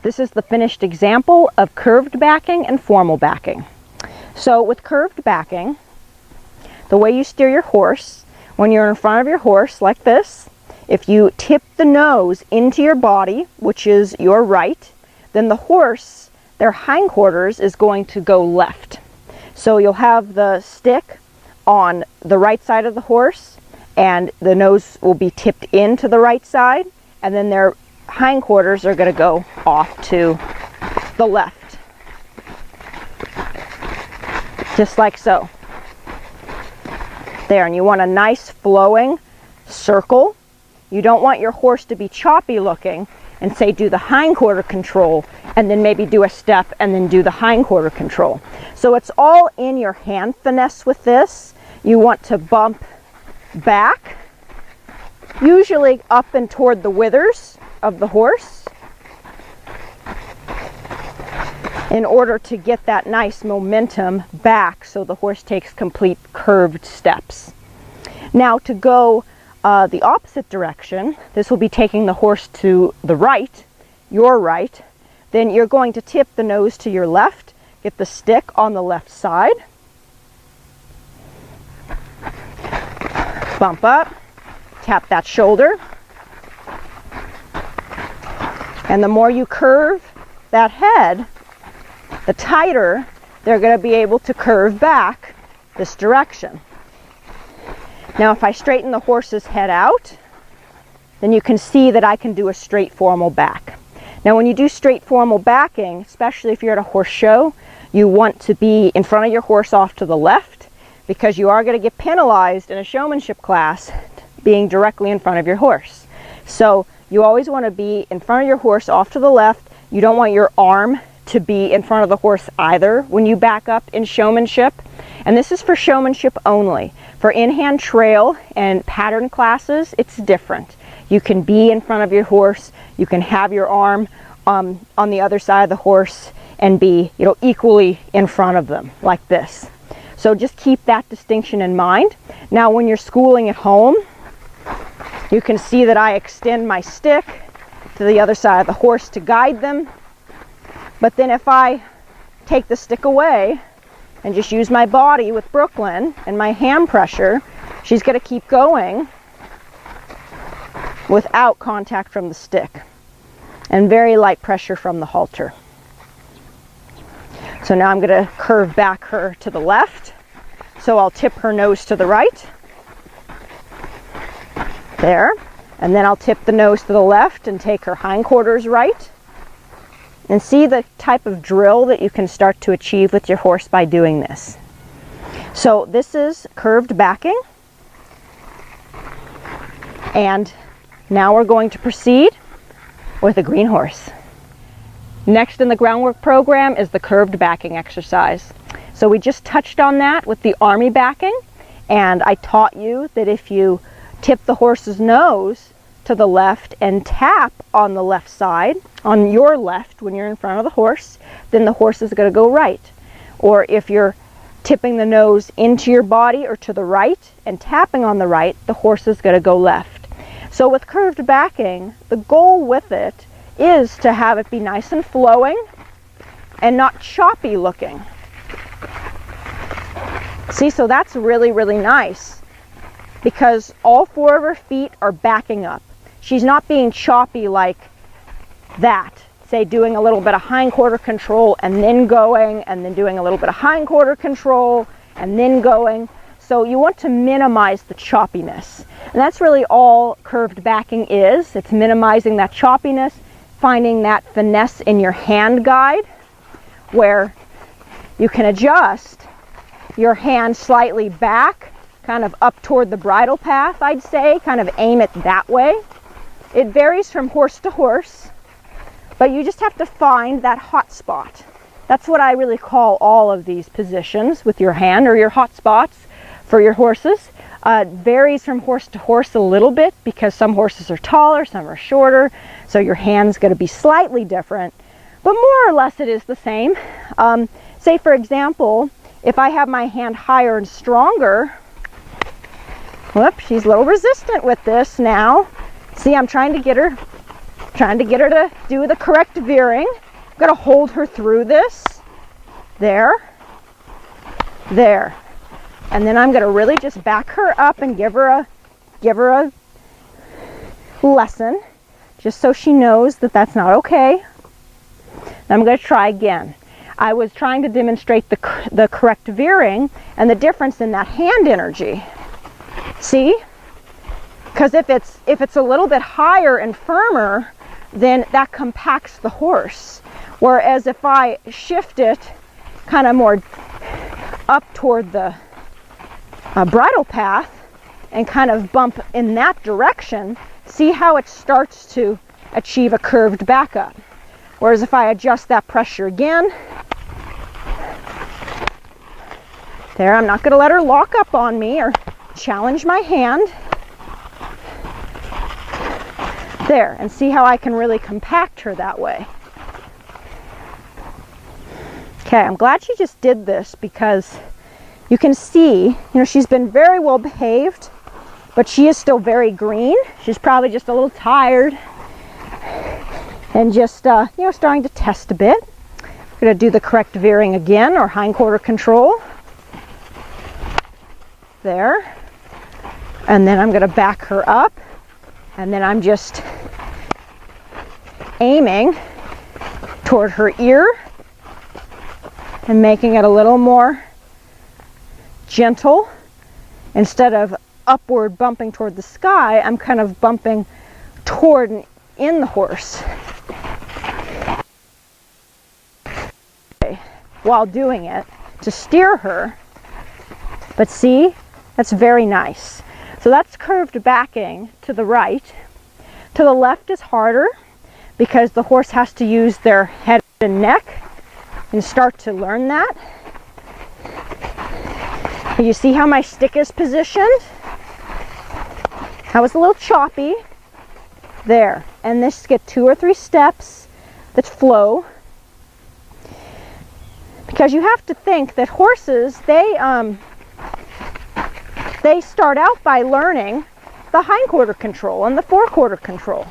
This is the finished example of curved backing and formal backing. So with curved backing, the way you steer your horse, when you're in front of your horse like this, if you tip the nose into your body, which is your right, then the horse, their hindquarters is going to go left. So you'll have the stick on the right side of the horse, and the nose will be tipped into the right side, and then their hindquarters are going to go off to the left. Just like so. There, and you want a nice flowing circle. You don't want your horse to be choppy looking and say do the hindquarter control and then maybe do a step and then do the hindquarter control. So it's all in your hand finesse with this. You want to bump back, usually up and toward the withers of the horse, in order to get that nice momentum back so the horse takes complete curved steps. Now to go the opposite direction, this will be taking the horse to the right, your right, then you're going to tip the nose to your left, get the stick on the left side, bump up, tap that shoulder, and the more you curve that head, the tighter they're going to be able to curve back this direction. Now if I straighten the horse's head out, then you can see that I can do a straight formal back. Now when you do straight formal backing, especially if you're at a horse show, you want to be in front of your horse off to the left, because you are going to get penalized in a showmanship class being directly in front of your horse. So you always want to be in front of your horse off to the left. You don't want your arm to be in front of the horse either when you back up in showmanship. And this is for showmanship only. For in-hand trail and pattern classes, it's different. You can be in front of your horse, you can have your arm on the other side of the horse and be, equally in front of them like this. So just keep that distinction in mind. Now when you're schooling at home, you can see that I extend my stick to the other side of the horse to guide them. But then if I take the stick away and just use my body with Brooklyn and my hand pressure, she's going to keep going without contact from the stick and very light pressure from the halter. So now I'm going to curve back her to the left. So I'll tip her nose to the right. There. And then I'll tip the nose to the left and take her hindquarters right. And see the type of drill that you can start to achieve with your horse by doing this. So this is curved backing. And now we're going to proceed with a green horse. Next in the groundwork program is the curved backing exercise. So we just touched on that with the army backing, and I taught you that if you tip the horse's nose to the left and tap on the left side, on your left when you're in front of the horse, then the horse is going to go right. Or if you're tipping the nose into your body or to the right and tapping on the right, the horse is going to go left. So with curved backing, the goal with it is to have it be nice and flowing and not choppy looking. See, so that's really, really nice because all four of her feet are backing up. She's not being choppy like that, say doing a little bit of hindquarter control and then going, and then doing a little bit of hindquarter control and then going. So you want to minimize the choppiness. And that's really all curved backing is. It's minimizing that choppiness, finding that finesse in your hand guide where you can adjust your hand slightly back, kind of up toward the bridle path, I'd say, kind of aim it that way. It varies from horse to horse, but you just have to find that hot spot. That's what I really call all of these positions with your hand, or your hot spots for your horses. It varies from horse to horse a little bit because some horses are taller, some are shorter, so your hand's going to be slightly different, but more or less it is the same. Say for example, if I have my hand higher and stronger, whoop, she's a little resistant with this now. See, I'm trying to get her Trying to get her to do the correct veering. I'm going to hold her through this. There. There. And then I'm going to really just back her up and give her a lesson, just so she knows that that's not okay. I'm going to try again. I was trying to demonstrate the correct veering and the difference in that hand energy. See? Because if it's a little bit higher and firmer, then that compacts the horse. Whereas if I shift it kind of more up toward the bridle path and kind of bump in that direction, see how it starts to achieve a curved back up. Whereas if I adjust that pressure again, there, I'm not going to let her lock up on me or challenge my hand. There, and see how I can really compact her that way. Okay, I'm glad she just did this because you can see, she's been very well behaved, but she is still very green. She's probably just a little tired and just, starting to test a bit. I'm going to do the correct veering again, or hindquarter control. There. And then I'm going to back her up, and then I'm just aiming toward her ear and making it a little more gentle. Instead of upward bumping toward the sky, I'm kind of bumping toward and in the horse while doing it to steer her. But see, that's very nice. So that's curved backing to the right. To the left is harder because the horse has to use their head and neck and start to learn that. You see how my stick is positioned? That was a little choppy. There. And this get 2 or 3 steps that flow. Because you have to think that horses, they start out by learning the hindquarter control and the forequarter control.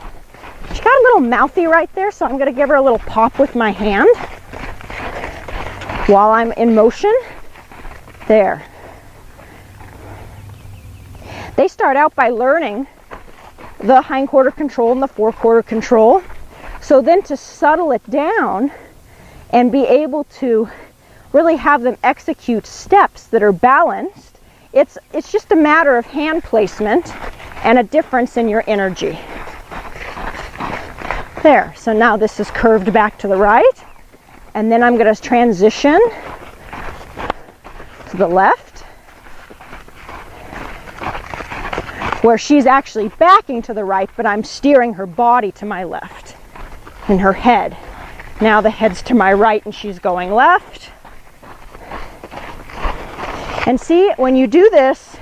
She got a little mouthy right there, so I'm going to give her a little pop with my hand while I'm in motion. There. They start out by learning the hindquarter control and the forequarter control. So then to settle it down and be able to really have them execute steps that are balanced, it's just a matter of hand placement and a difference in your energy. There, so now this is curved back to the right, and then I'm going to transition to the left, where she's actually backing to the right, but I'm steering her body to my left and her head. Now the head's to my right and she's going left. And see, when you do this,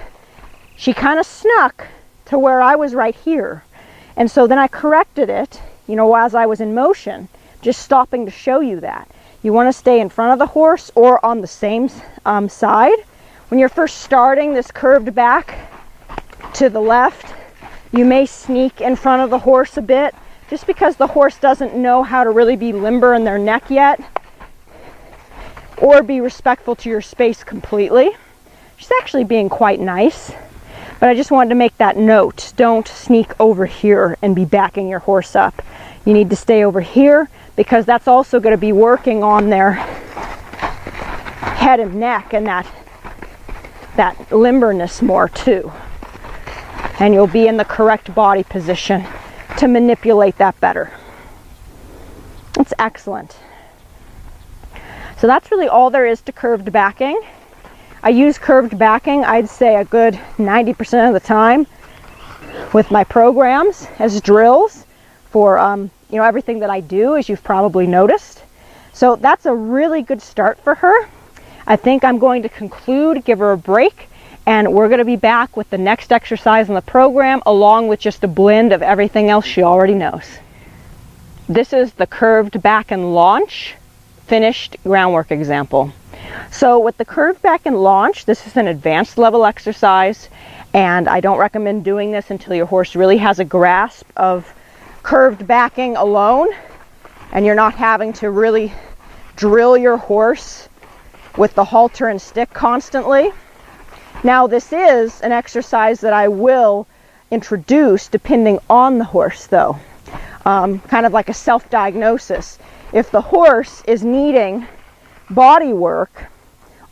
she kind of snuck to where I was right here. And so then I corrected it, as I was in motion, just stopping to show you that. You want to stay in front of the horse or on the same side. When you're first starting this curved back to the left, you may sneak in front of the horse a bit, just because the horse doesn't know how to really be limber in their neck yet, or be respectful to your space completely. She's actually being quite nice, but I just wanted to make that note. Don't sneak over here and be backing your horse up. You need to stay over here, because that's also going to be working on their head and neck and that limberness more too. And you'll be in the correct body position to manipulate that better. That's excellent. So that's really all there is to curved backing. I use curved backing, I'd say, a good 90% of the time with my programs as drills for everything that I do, as you've probably noticed. So that's a really good start for her. I think I'm going to conclude, give her a break, and we're going to be back with the next exercise in the program, along with just a blend of everything else she already knows. This is the curved back and launch finished groundwork example. So with the curved back and launch, this is an advanced level exercise, and I don't recommend doing this until your horse really has a grasp of curved backing alone, and you're not having to really drill your horse with the halter and stick constantly. Now, this is an exercise that I will introduce depending on the horse, though. Kind of like a self-diagnosis. If the horse is needing body work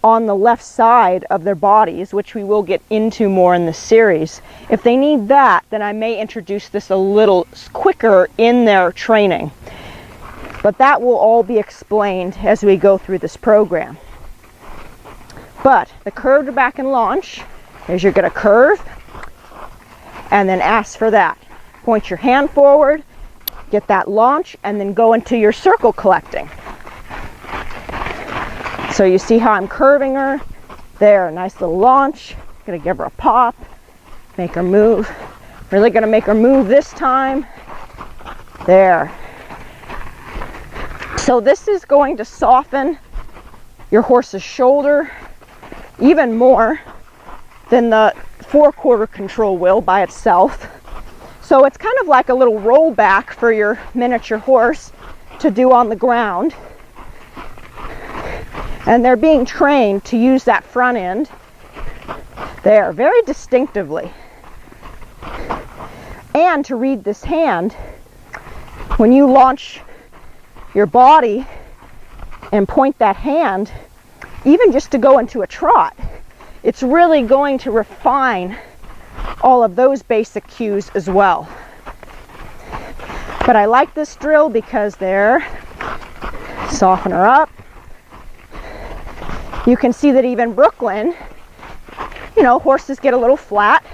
on the left side of their bodies, which we will get into more in this series, if they need that, then I may introduce this a little quicker in their training. But that will all be explained as we go through this program. But the curved back and launch is you're going to curve and then ask for that. Point your hand forward, get that launch, and then go into your circle collecting. So you see how I'm curving her? There, nice little launch. Gonna give her a pop, make her move. Really gonna make her move this time. There. So this is going to soften your horse's shoulder even more than the 4/4 control will by itself. So it's kind of like a little rollback for your miniature horse to do on the ground. And they're being trained to use that front end there very distinctively. And to read this hand, when you launch your body and point that hand, even just to go into a trot, it's really going to refine all of those basic cues as well. But I like this drill because there, soften her up. You can see that even Brooklyn, you know, horses get a little flat.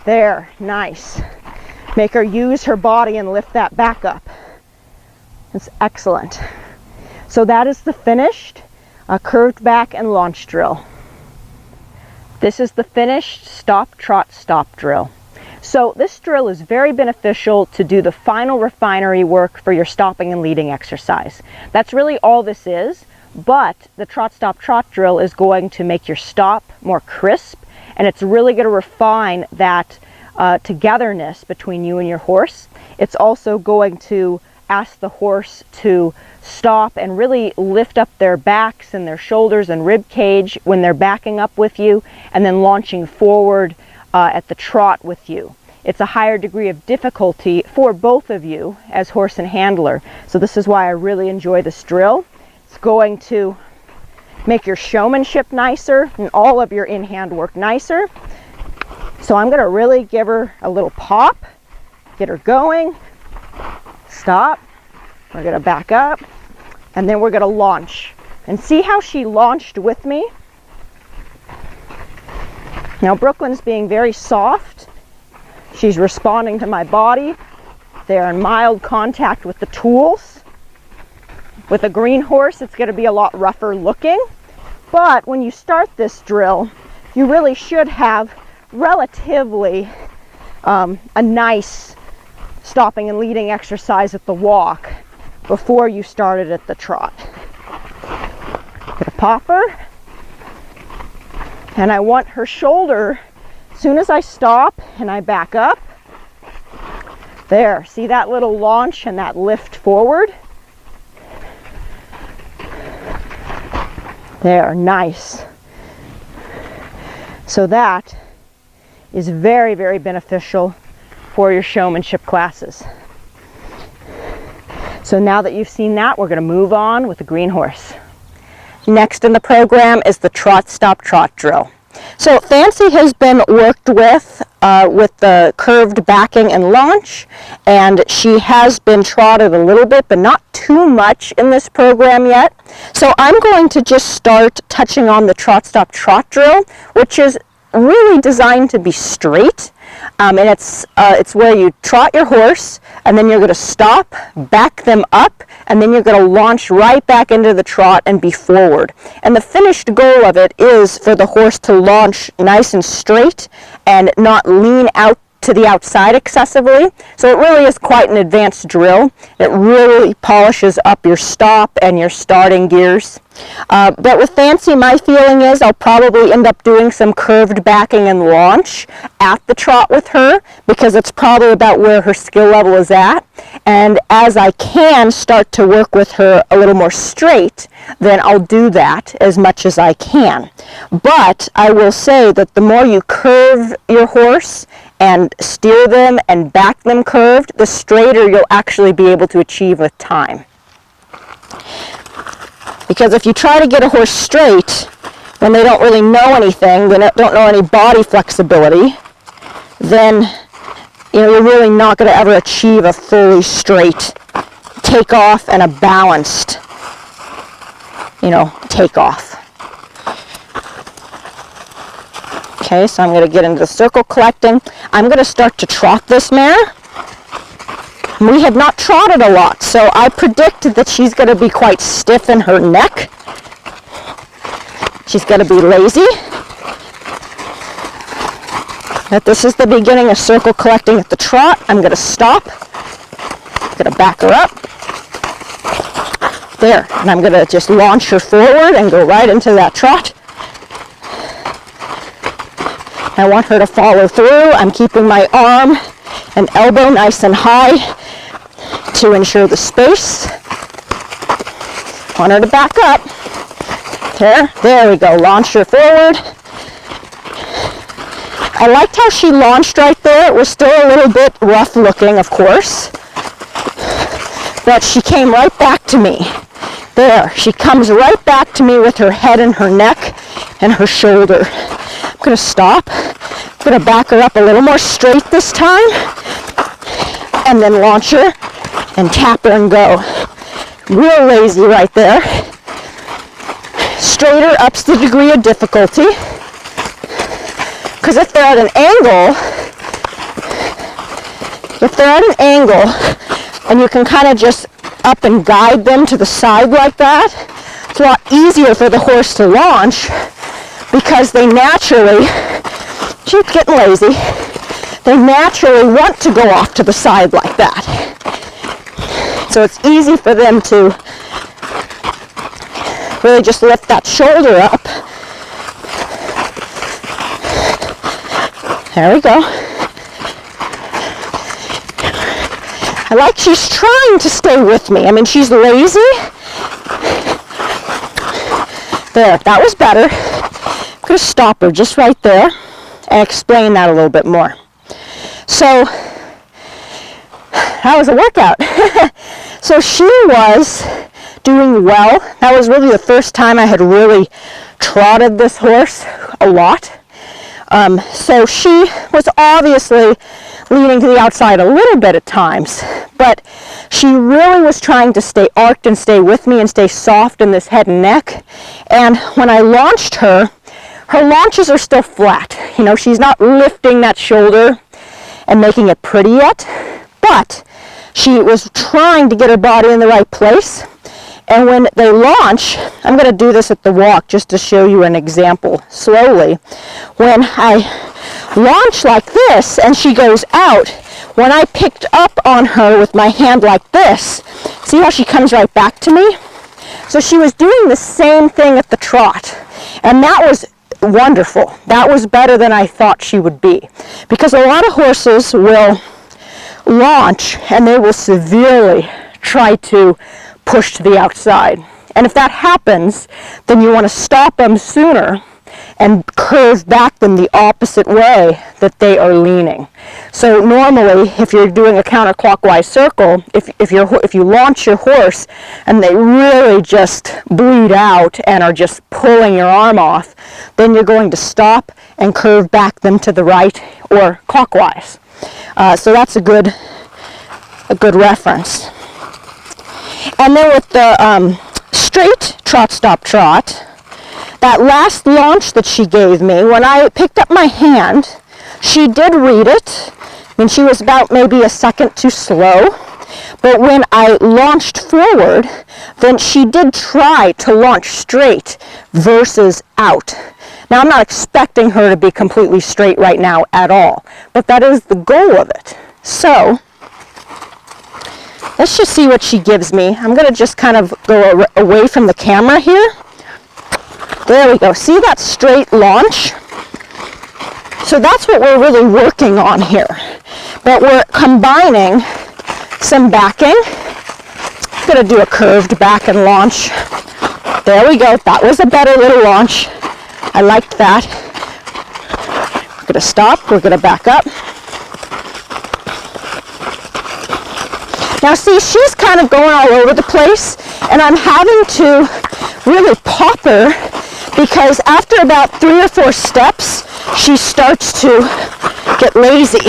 There, nice. Make her use her body and lift that back up. That's excellent. So that is the finished curved back and launch drill. This is the finished stop, trot, stop drill. So this drill is very beneficial to do the final refinery work for your stopping and leading exercise. That's really all this is. But the trot, stop, trot drill is going to make your stop more crisp, and it's really going to refine that togetherness between you and your horse. It's also going to ask the horse to stop and really lift up their backs and their shoulders and rib cage when they're backing up with you and then launching forward at the trot with you. It's a higher degree of difficulty for both of you as horse and handler. So this is why I really enjoy this drill. It's going to make your showmanship nicer and all of your in-hand work nicer. So I'm going to really give her a little pop, get her going, stop, we're going to back up, and then we're going to launch. And see how she launched with me? Now Brooklyn's being very soft. She's responding to my body. They're in mild contact with the tools. With a green horse, it's going to be a lot rougher looking, but when you start this drill, you really should have relatively a nice stopping and leading exercise at the walk before you started at the trot. Get a popper, and I want her shoulder, as soon as I stop and I back up, there, see that little launch and that lift forward? There, nice. So that is very, very beneficial for your showmanship classes. So now that you've seen that, we're going to move on with the green horse. Next in the program is the trot, stop, trot drill. So Fancy has been worked with the curved backing and launch, and she has been trotted a little bit, but not too much in this program yet. So I'm going to just start touching on the trot, stop, trot drill, which is really designed to be straight. And it's where you trot your horse, and then you're going to stop, back them up, and then you're going to launch right back into the trot and be forward. And the finished goal of it is for the horse to launch nice and straight and not lean out to the outside excessively. So it really is quite an advanced drill. It really polishes up your stop and your starting gears. But with Fancy, my feeling is I'll probably end up doing some curved backing and launch at the trot with her, because it's probably about where her skill level is at. And as I can start to work with her a little more straight, then I'll do that as much as I can. But I will say that the more you curve your horse and steer them and back them curved, the straighter you'll actually be able to achieve with time. Because if you try to get a horse straight when they don't really know anything, they don't know any body flexibility, then you're really not going to ever achieve a fully straight takeoff and a balanced, takeoff. Okay, so I'm going to get into the circle collecting. I'm going to start to trot this mare. We have not trotted a lot, so I predicted that she's going to be quite stiff in her neck. She's going to be lazy. That this is the beginning of circle collecting at the trot. I'm going to stop. I'm going to back her up. There, and I'm going to just launch her forward and go right into that trot. I want her to follow through. I'm keeping my arm and elbow nice and high to ensure the space. Want her to back up. There we go. Launch her forward. I liked how she launched right there. It was still a little bit rough looking, of course, but she came right back to me. There, she comes right back to me with her head and her neck and her shoulder. I'm going to stop. I'm going to back her up a little more straight this time, and then launch her and tap her and go. Real lazy right there. Straighter ups the degree of difficulty, because if they're at an angle and you can kind of just up and guide them to the side like that, it's a lot easier for the horse to launch, because they naturally, she's getting lazy, they naturally want to go off to the side like that. So it's easy for them to really just lift that shoulder up. There we go. I like she's trying to stay with me. I mean, she's lazy. There, that was better. I'm going to stop her just right there and explain that a little bit more. So, that was a workout. So she was doing well. That was really the first time I had really trotted this horse a lot. So she was obviously leaning to the outside a little bit at times, but she really was trying to stay arched and stay with me and stay soft in this head and neck. And when I launched her, her launches are still flat. She's not lifting that shoulder and making it pretty yet, but she was trying to get her body in the right place. And when they launch, I'm going to do this at the walk just to show you an example slowly. When I launch like this and she goes out, when I picked up on her with my hand like this, see how she comes right back to me? So she was doing the same thing at the trot. And that was wonderful. That was better than I thought she would be. Because a lot of horses will launch and they will severely try to push to the outside. And if that happens, then you want to stop them sooner and curve back them the opposite way that they are leaning. So normally, if you're doing a counterclockwise circle, if you launch your horse and they really just bleed out and are just pulling your arm off, then you're going to stop and curve back them to the right or clockwise. So that's a good reference. And then with the straight trot, stop, trot, that last launch that she gave me, when I picked up my hand, she did read it. I mean, she was about maybe a second too slow. But when I launched forward, then she did try to launch straight versus out. Now, I'm not expecting her to be completely straight right now at all, but that is the goal of it. So let's just see what she gives me. I'm going to just kind of go away from the camera here. There we go. See that straight launch? So that's what we're really working on here. But we're combining some backing. I'm going to do a curved back and launch. There we go. That was a better little launch. I liked that. We're going to stop. We're going to back up. Now see, she's kind of going all over the place, and I'm having to really pop her because after about 3 or 4 steps, she starts to get lazy.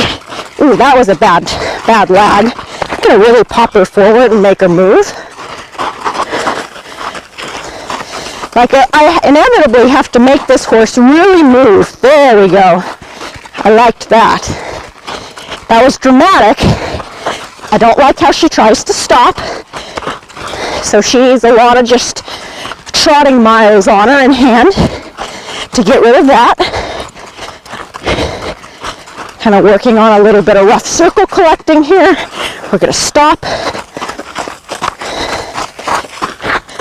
Ooh, that was a bad lag. I'm going to really pop her forward and make her move. Like I inevitably have to make this horse really move. There we go. I liked that. That was dramatic. I don't like how she tries to stop. So she needs a lot of just trotting miles on her in hand to get rid of that. Kind of working on a little bit of rough circle collecting here. We're going to stop.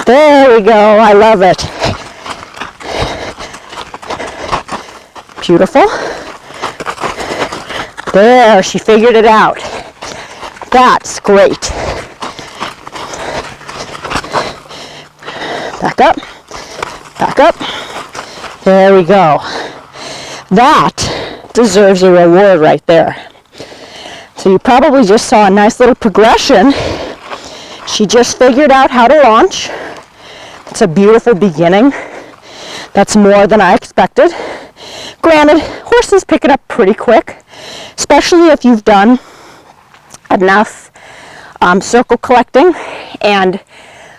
There we go. I love it. Beautiful. There, she figured it out. That's great. Back up. Back up. There we go. That deserves a reward right there. So you probably just saw a nice little progression. She just figured out how to launch. It's a beautiful beginning. That's more than I expected. Granted, horses pick it up pretty quick, especially if you've done enough circle collecting and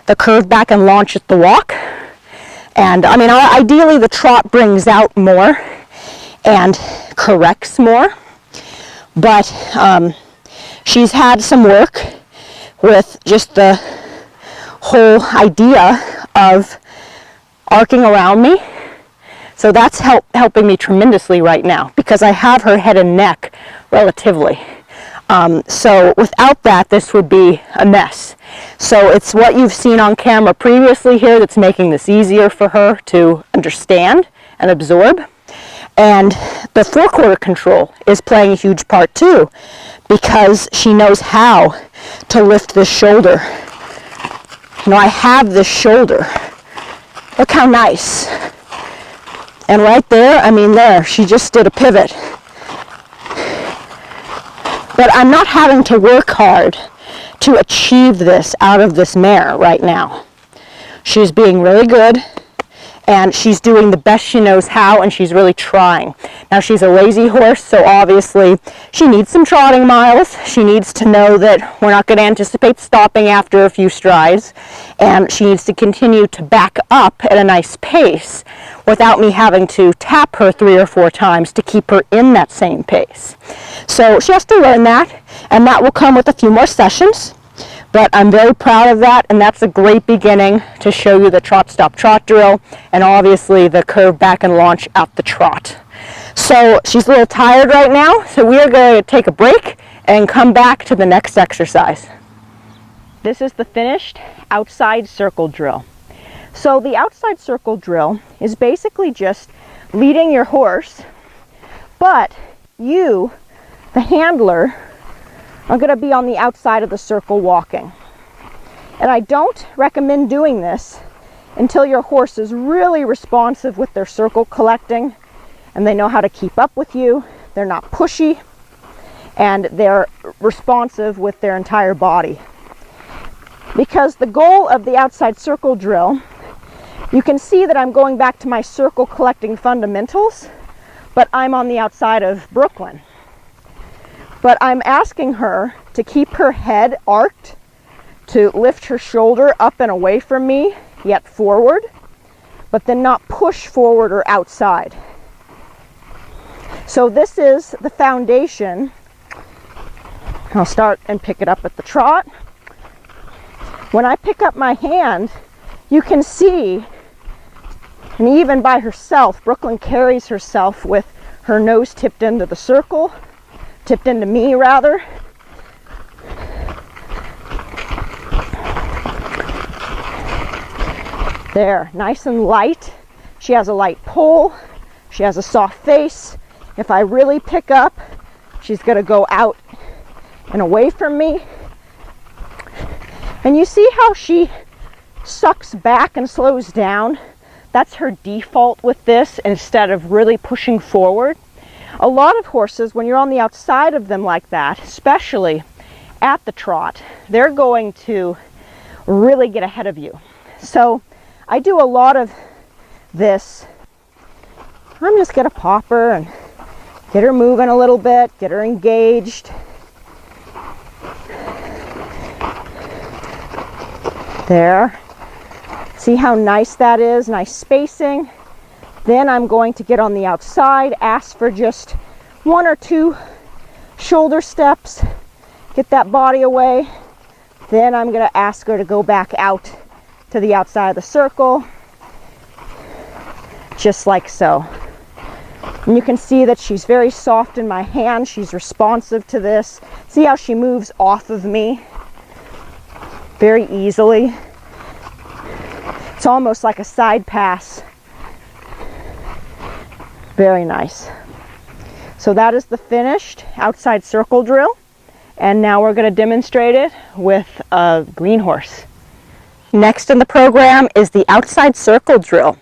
the curve back and launch at the walk. And I mean, ideally the trot brings out more and corrects more, but she's had some work with just the whole idea of arcing around me. So that's helping me tremendously right now because I have her head and neck relatively. So without that, this would be a mess. So it's what you've seen on camera previously here that's making this easier for her to understand and absorb. And the forequarter control is playing a huge part too, because she knows how to lift this shoulder. You know, I have this shoulder. Look how nice. And right there, I mean there, she just did a pivot. But I'm not having to work hard to achieve this out of this mare right now. She's being really good, and she's doing the best she knows how, and she's really trying. Now she's a lazy horse, so obviously she needs some trotting miles. She needs to know that we're not going to anticipate stopping after a few strides, and she needs to continue to back up at a nice pace without me having to tap her 3 or 4 times to keep her in that same pace. So she has to learn that, and that will come with a few more sessions. But I'm very proud of that, and that's a great beginning to show you the trot, stop, trot drill, and obviously the curve back and launch at the trot. So she's a little tired right now, so we are going to take a break and come back to the next exercise. This is the finished outside circle drill. So the outside circle drill is basically just leading your horse, but you, the handler, are going to be on the outside of the circle walking. And I don't recommend doing this until your horse is really responsive with their circle collecting and they know how to keep up with you, they're not pushy, and they're responsive with their entire body. Because the goal of the outside circle drill, you can see that I'm going back to my circle collecting fundamentals, but I'm on the outside of Brooklyn. But I'm asking her to keep her head arched, to lift her shoulder up and away from me, yet forward, but then not push forward or outside. So this is the foundation. I'll start and pick it up at the trot. When I pick up my hand, you can see And even by herself, Brooklyn carries herself with her nose tipped into the circle, tipped into me rather. There, nice and light. She has a light pole. She has a soft face. If I really pick up, she's going to go out and away from me. And you see how she sucks back and slows down? That's her default with this, instead of really pushing forward. A lot of horses, when you're on the outside of them like that, especially at the trot, they're going to really get ahead of you. So I do a lot of this. I'm just going to pop her and get her moving a little bit, get her engaged. There. See how nice that is? Nice spacing. Then I'm going to get on the outside, ask for just 1 or 2 shoulder steps, get that body away. Then I'm going to ask her to go back out to the outside of the circle, just like so. And you can see that she's very soft in my hand. She's responsive to this. See how she moves off of me very easily. It's almost like a side pass. Very nice. So that is the finished outside circle drill. And now we're going to demonstrate it with a green horse. Next in the program is the outside circle drill.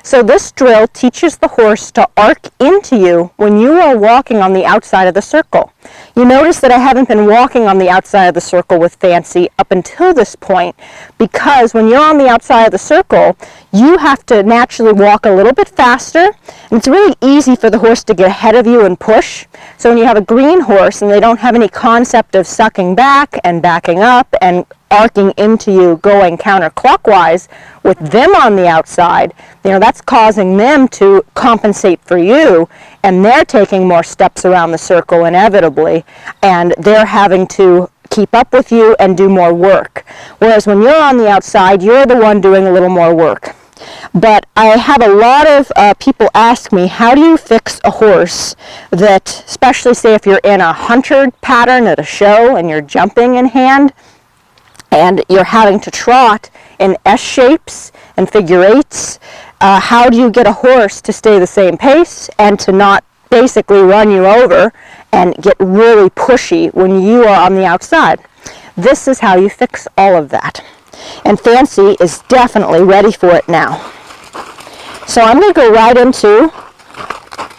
So this drill teaches the horse to arc into you when you are walking on the outside of the circle. You notice that I haven't been walking on the outside of the circle with Fancy up until this point, because when you're on the outside of the circle, you have to naturally walk a little bit faster, and it's really easy for the horse to get ahead of you and push. So when you have a green horse and they don't have any concept of sucking back and backing up and arcing into you going counterclockwise with them on the outside, that's causing them to compensate for you, and they're taking more steps around the circle inevitably, and they're having to keep up with you and do more work. Whereas when you're on the outside, you're the one doing a little more work. But I have a lot of people ask me, how do you fix a horse that, especially say if you're in a hunter pattern at a show and you're jumping in hand, and you're having to trot in S shapes and figure eights, how do you get a horse to stay the same pace and to not basically run you over and get really pushy when you are on the outside? This is how you fix all of that. And Fancy is definitely ready for it now. So I'm going to go right into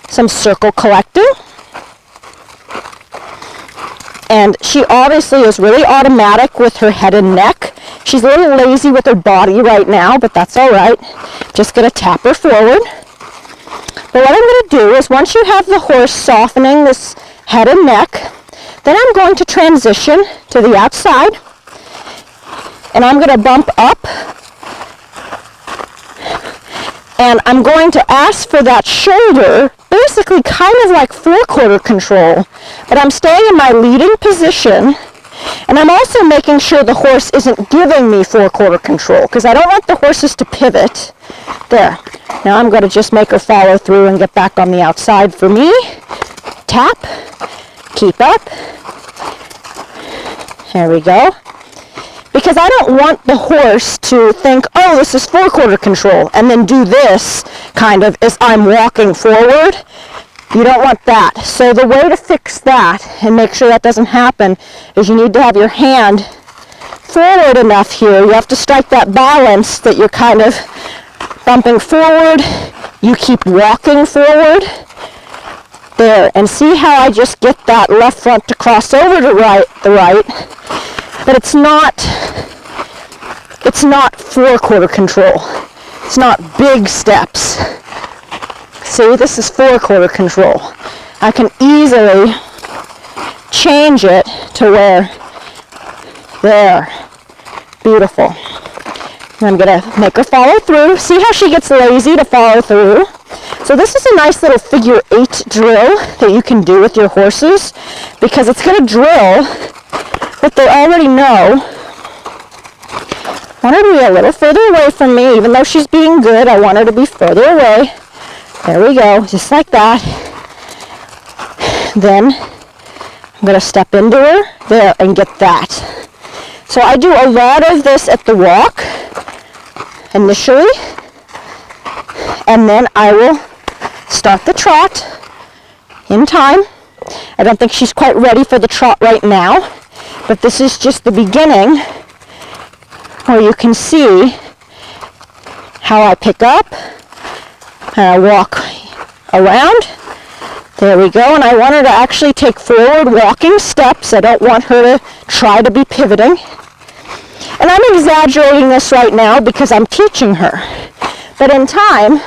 some circle collecting. And she obviously is really automatic with her head and neck. She's a little lazy with her body right now, but that's all right. Just going to tap her forward. But what I'm going to do is, once you have the horse softening this head and neck, then I'm going to transition to the outside. And I'm going to bump up. And I'm going to ask for that shoulder, basically kind of like forequarter control. But I'm staying in my leading position, and I'm also making sure the horse isn't giving me forequarter control, because I don't want the horses to pivot. There. Now I'm going to just make her follow through and get back on the outside for me. Tap. Keep up. There we go. Because I don't want the horse to think, oh, this is forequarter control, and then do this kind of as I'm walking forward. You don't want that. So the way to fix that and make sure that doesn't happen is you need to have your hand forward enough here. You have to strike that balance that you're kind of bumping forward. You keep walking forward. There. And see how I just get that left front to cross over to the right. But it's not forequarter control. It's not big steps. See, this is forequarter control. I can easily change it to where, there, beautiful. And I'm going to make her follow through. See how she gets lazy to follow through? So this is a nice little figure 8 drill that you can do with your horses, because it's going to drill what they already know want her to be a little further away from me. Even though she's being good, I want her to be further away. There we go, just like that. Then I'm going to step into her there and get that. So I do a lot of this at the walk initially, and then I will start the trot in time. I don't think she's quite ready for the trot right now, but this is just the beginning where you can see how I pick up and I walk around. There we go, and I want her to actually take forward walking steps. I don't want her to try to be pivoting. And I'm exaggerating this right now because I'm teaching her. But in time,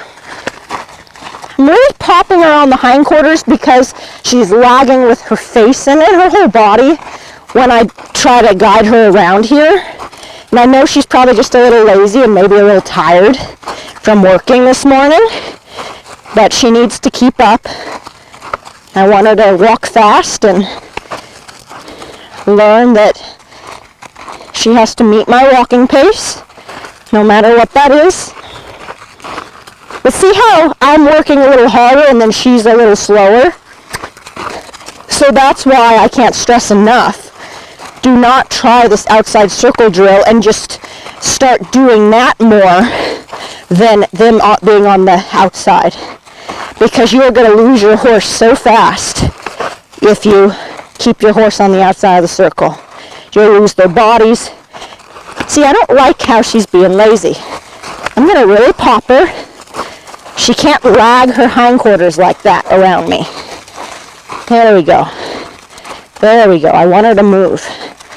I'm really popping her on the hindquarters because she's lagging with her face in it, her whole body, when I try to guide her around here. And I know she's probably just a little lazy and maybe a little tired from working this morning, but she needs to keep up. I want her to walk fast and learn that she has to meet my walking pace, no matter what that is. But see how I'm working a little harder and then she's a little slower? So that's why I can't stress enough. Do not try this outside circle drill and just start doing that more than them being on the outside. Because you are going to lose your horse so fast if you keep your horse on the outside of the circle. You'll lose their bodies. See, I don't like how she's being lazy. I'm going to really pop her. She can't lag her hindquarters like that around me. There we go. There we go. I want her to move.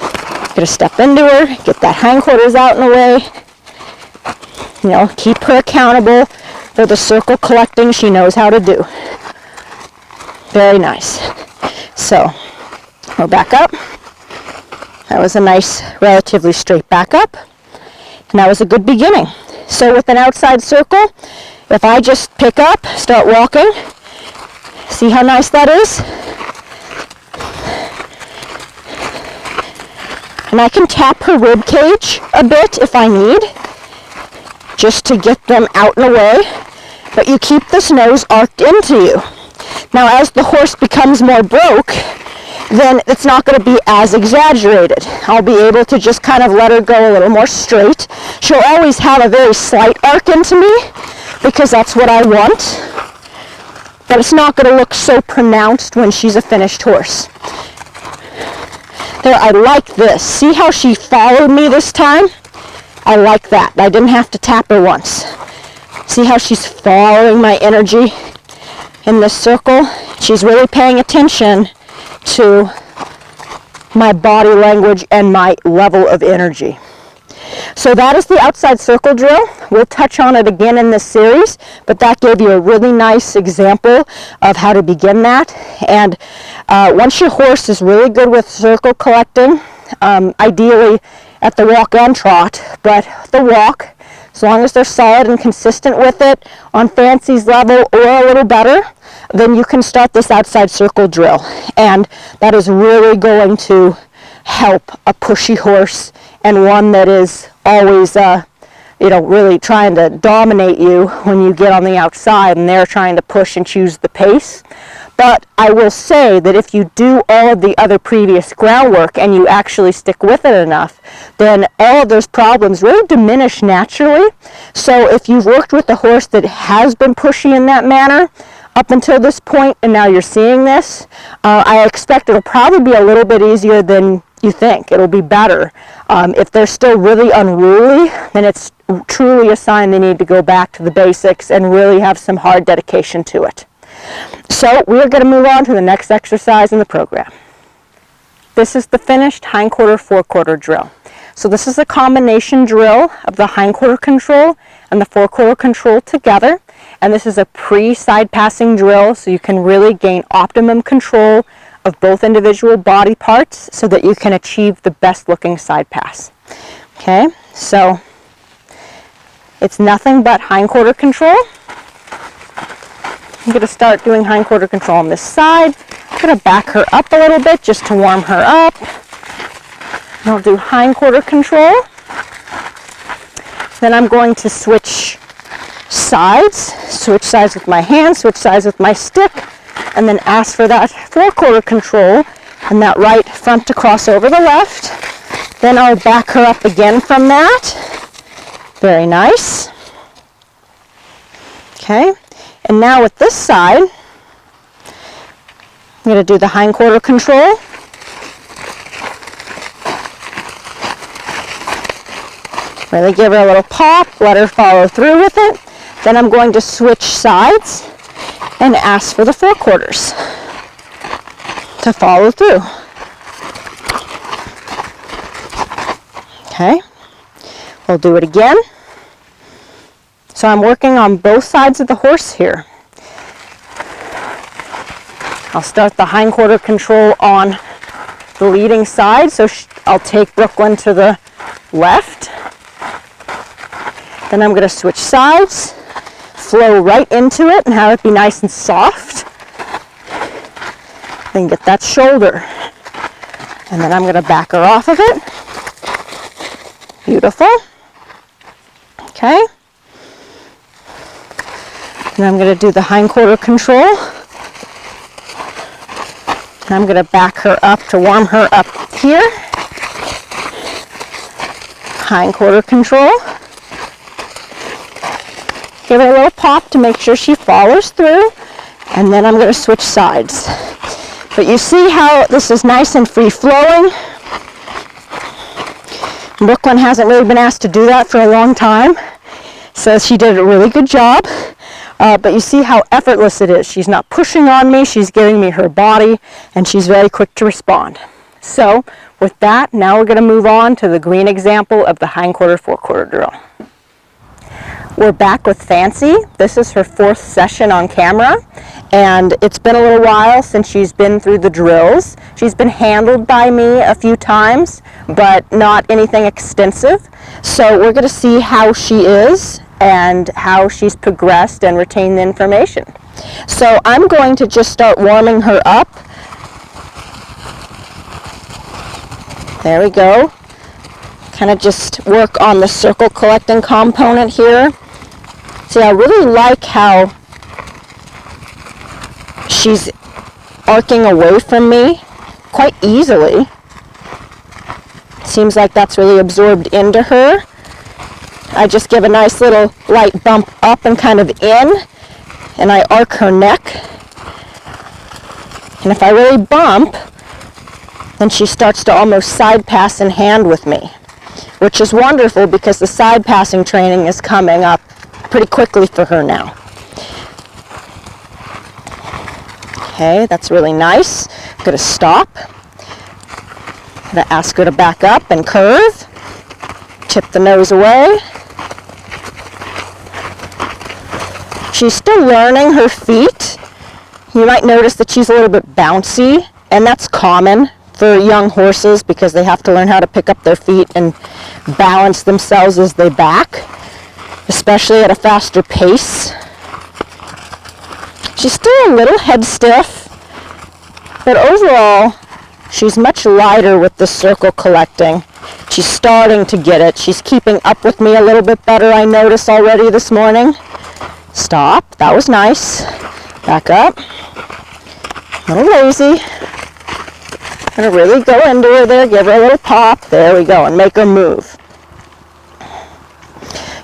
I'm going to step into her, get that hindquarters out in the way. You know, keep her accountable for the circle collecting she knows how to do. Very nice. So, we'll back up. That was a nice, relatively straight back up. And that was a good beginning. So with an outside circle, if I just pick up, start walking, see how nice that is? And I can tap her rib cage a bit if I need, just to get them out and away. But you keep this nose arched into you. Now as the horse becomes more broke, then it's not going to be as exaggerated. I'll be able to just kind of let her go a little more straight. She'll always have a very slight arc into me because that's what I want. But it's not going to look so pronounced when she's a finished horse. There, I like this. See how she followed me this time? I like that. I didn't have to tap her once. See how she's following my energy in this circle? She's really paying attention to my body language and my level of energy. So that is the outside circle drill. We'll touch on it again in this series, but that gave you a really nice example of how to begin that. And once your horse is really good with circle collecting, ideally at the walk and trot, but the walk, as long as they're solid and consistent with it on Fancy's level or a little better, then you can start this outside circle drill. And that is really going to help a pushy horse and one that is always, really trying to dominate you when you get on the outside and they're trying to push and choose the pace. But I will say that if you do all of the other previous groundwork and you actually stick with it enough, then all of those problems really diminish naturally. So if you've worked with a horse that has been pushy in that manner up until this point and now you're seeing this, I expect it'll probably be a little bit easier than you think. It'll be better. If they're still really unruly, then it's truly a sign they need to go back to the basics and really have some hard dedication to it. So we're going to move on to the next exercise in the program. This is the finished hindquarter forequarter drill. So this is a combination drill of the hindquarter control and the forequarter control together. And this is a pre-side passing drill, so you can really gain optimum control of both individual body parts so that you can achieve the best looking side pass. Okay, so it's nothing but hindquarter control. I'm going to start doing hindquarter control on this side. I'm going to back her up a little bit just to warm her up. And I'll do hindquarter control. Then I'm going to switch sides with my hand, switch sides with my stick, and then ask for that forequarter control and that right front to cross over the left. Then I'll back her up again from that. Very nice. Okay, and now with this side, I'm going to do the hindquarter control. Really give her a little pop, let her follow through with it. Then I'm going to switch sides and ask for the forequarters to follow through. Okay, we'll do it again. So I'm working on both sides of the horse here. I'll start the hindquarter control on the leading side, so I'll take Brooklyn to the left. Then I'm going to switch sides, flow right into it and have it be nice and soft. Then get that shoulder. And then I'm going to back her off of it. Beautiful. Okay. And I'm going to do the hindquarter control. And I'm going to back her up to warm her up here. Hindquarter control. Give her a little pop to make sure she follows through. And then I'm going to switch sides. But you see how this is nice and free-flowing? Brooklyn hasn't really been asked to do that for a long time. So she did a really good job. But you see how effortless it is. She's not pushing on me, she's giving me her body, and she's very quick to respond. So with that, now we're going to move on to the green example of the hindquarter forequarter drill. We're back with Fancy. This is her 4th session on camera, and it's been a little while since she's been through the drills. She's been handled by me a few times, but not anything extensive. So we're going to see how she is and how she's progressed and retained the information. So I'm going to just start warming her up. There we go. Kind of just work on the circle collecting component here. See, I really like how she's arcing away from me quite easily. Seems like that's really absorbed into her. I just give a nice little light bump up and kind of in, and I arc her neck. And if I really bump, then she starts to almost side pass in hand with me, which is wonderful because the side passing training is coming up pretty quickly for her now. Okay, that's really nice. I'm going to stop. I'm going to ask her to back up and curve. Tip the nose away. She's still learning her feet. You might notice that she's a little bit bouncy, and that's common for young horses because they have to learn how to pick up their feet and balance themselves as they back, especially at a faster pace. She's still a little head stiff, but overall, she's much lighter with the circle collecting. She's starting to get it. She's keeping up with me a little bit better, I noticed already this morning. Stop. That was nice. Back up. A little lazy. Gonna really go into her there, give her a little pop. There we go, and make her move.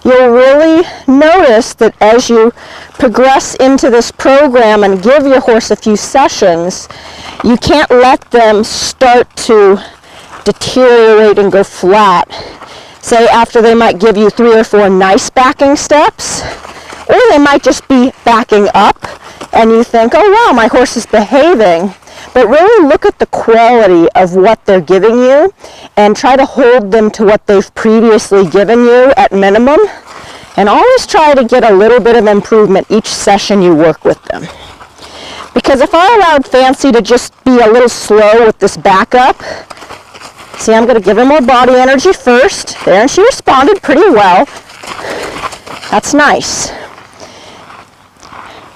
You'll really notice that as you progress into this program and give your horse a few sessions, you can't let them start to deteriorate and go flat. Say after they might give you 3 or 4 nice backing steps, or they might just be backing up and you think, oh wow, my horse is behaving. But really look at the quality of what they're giving you and try to hold them to what they've previously given you at minimum. And always try to get a little bit of improvement each session you work with them. Because if I allowed Fancy to just be a little slow with this backup, see, I'm going to give her more body energy first. There, and she responded pretty well. That's nice.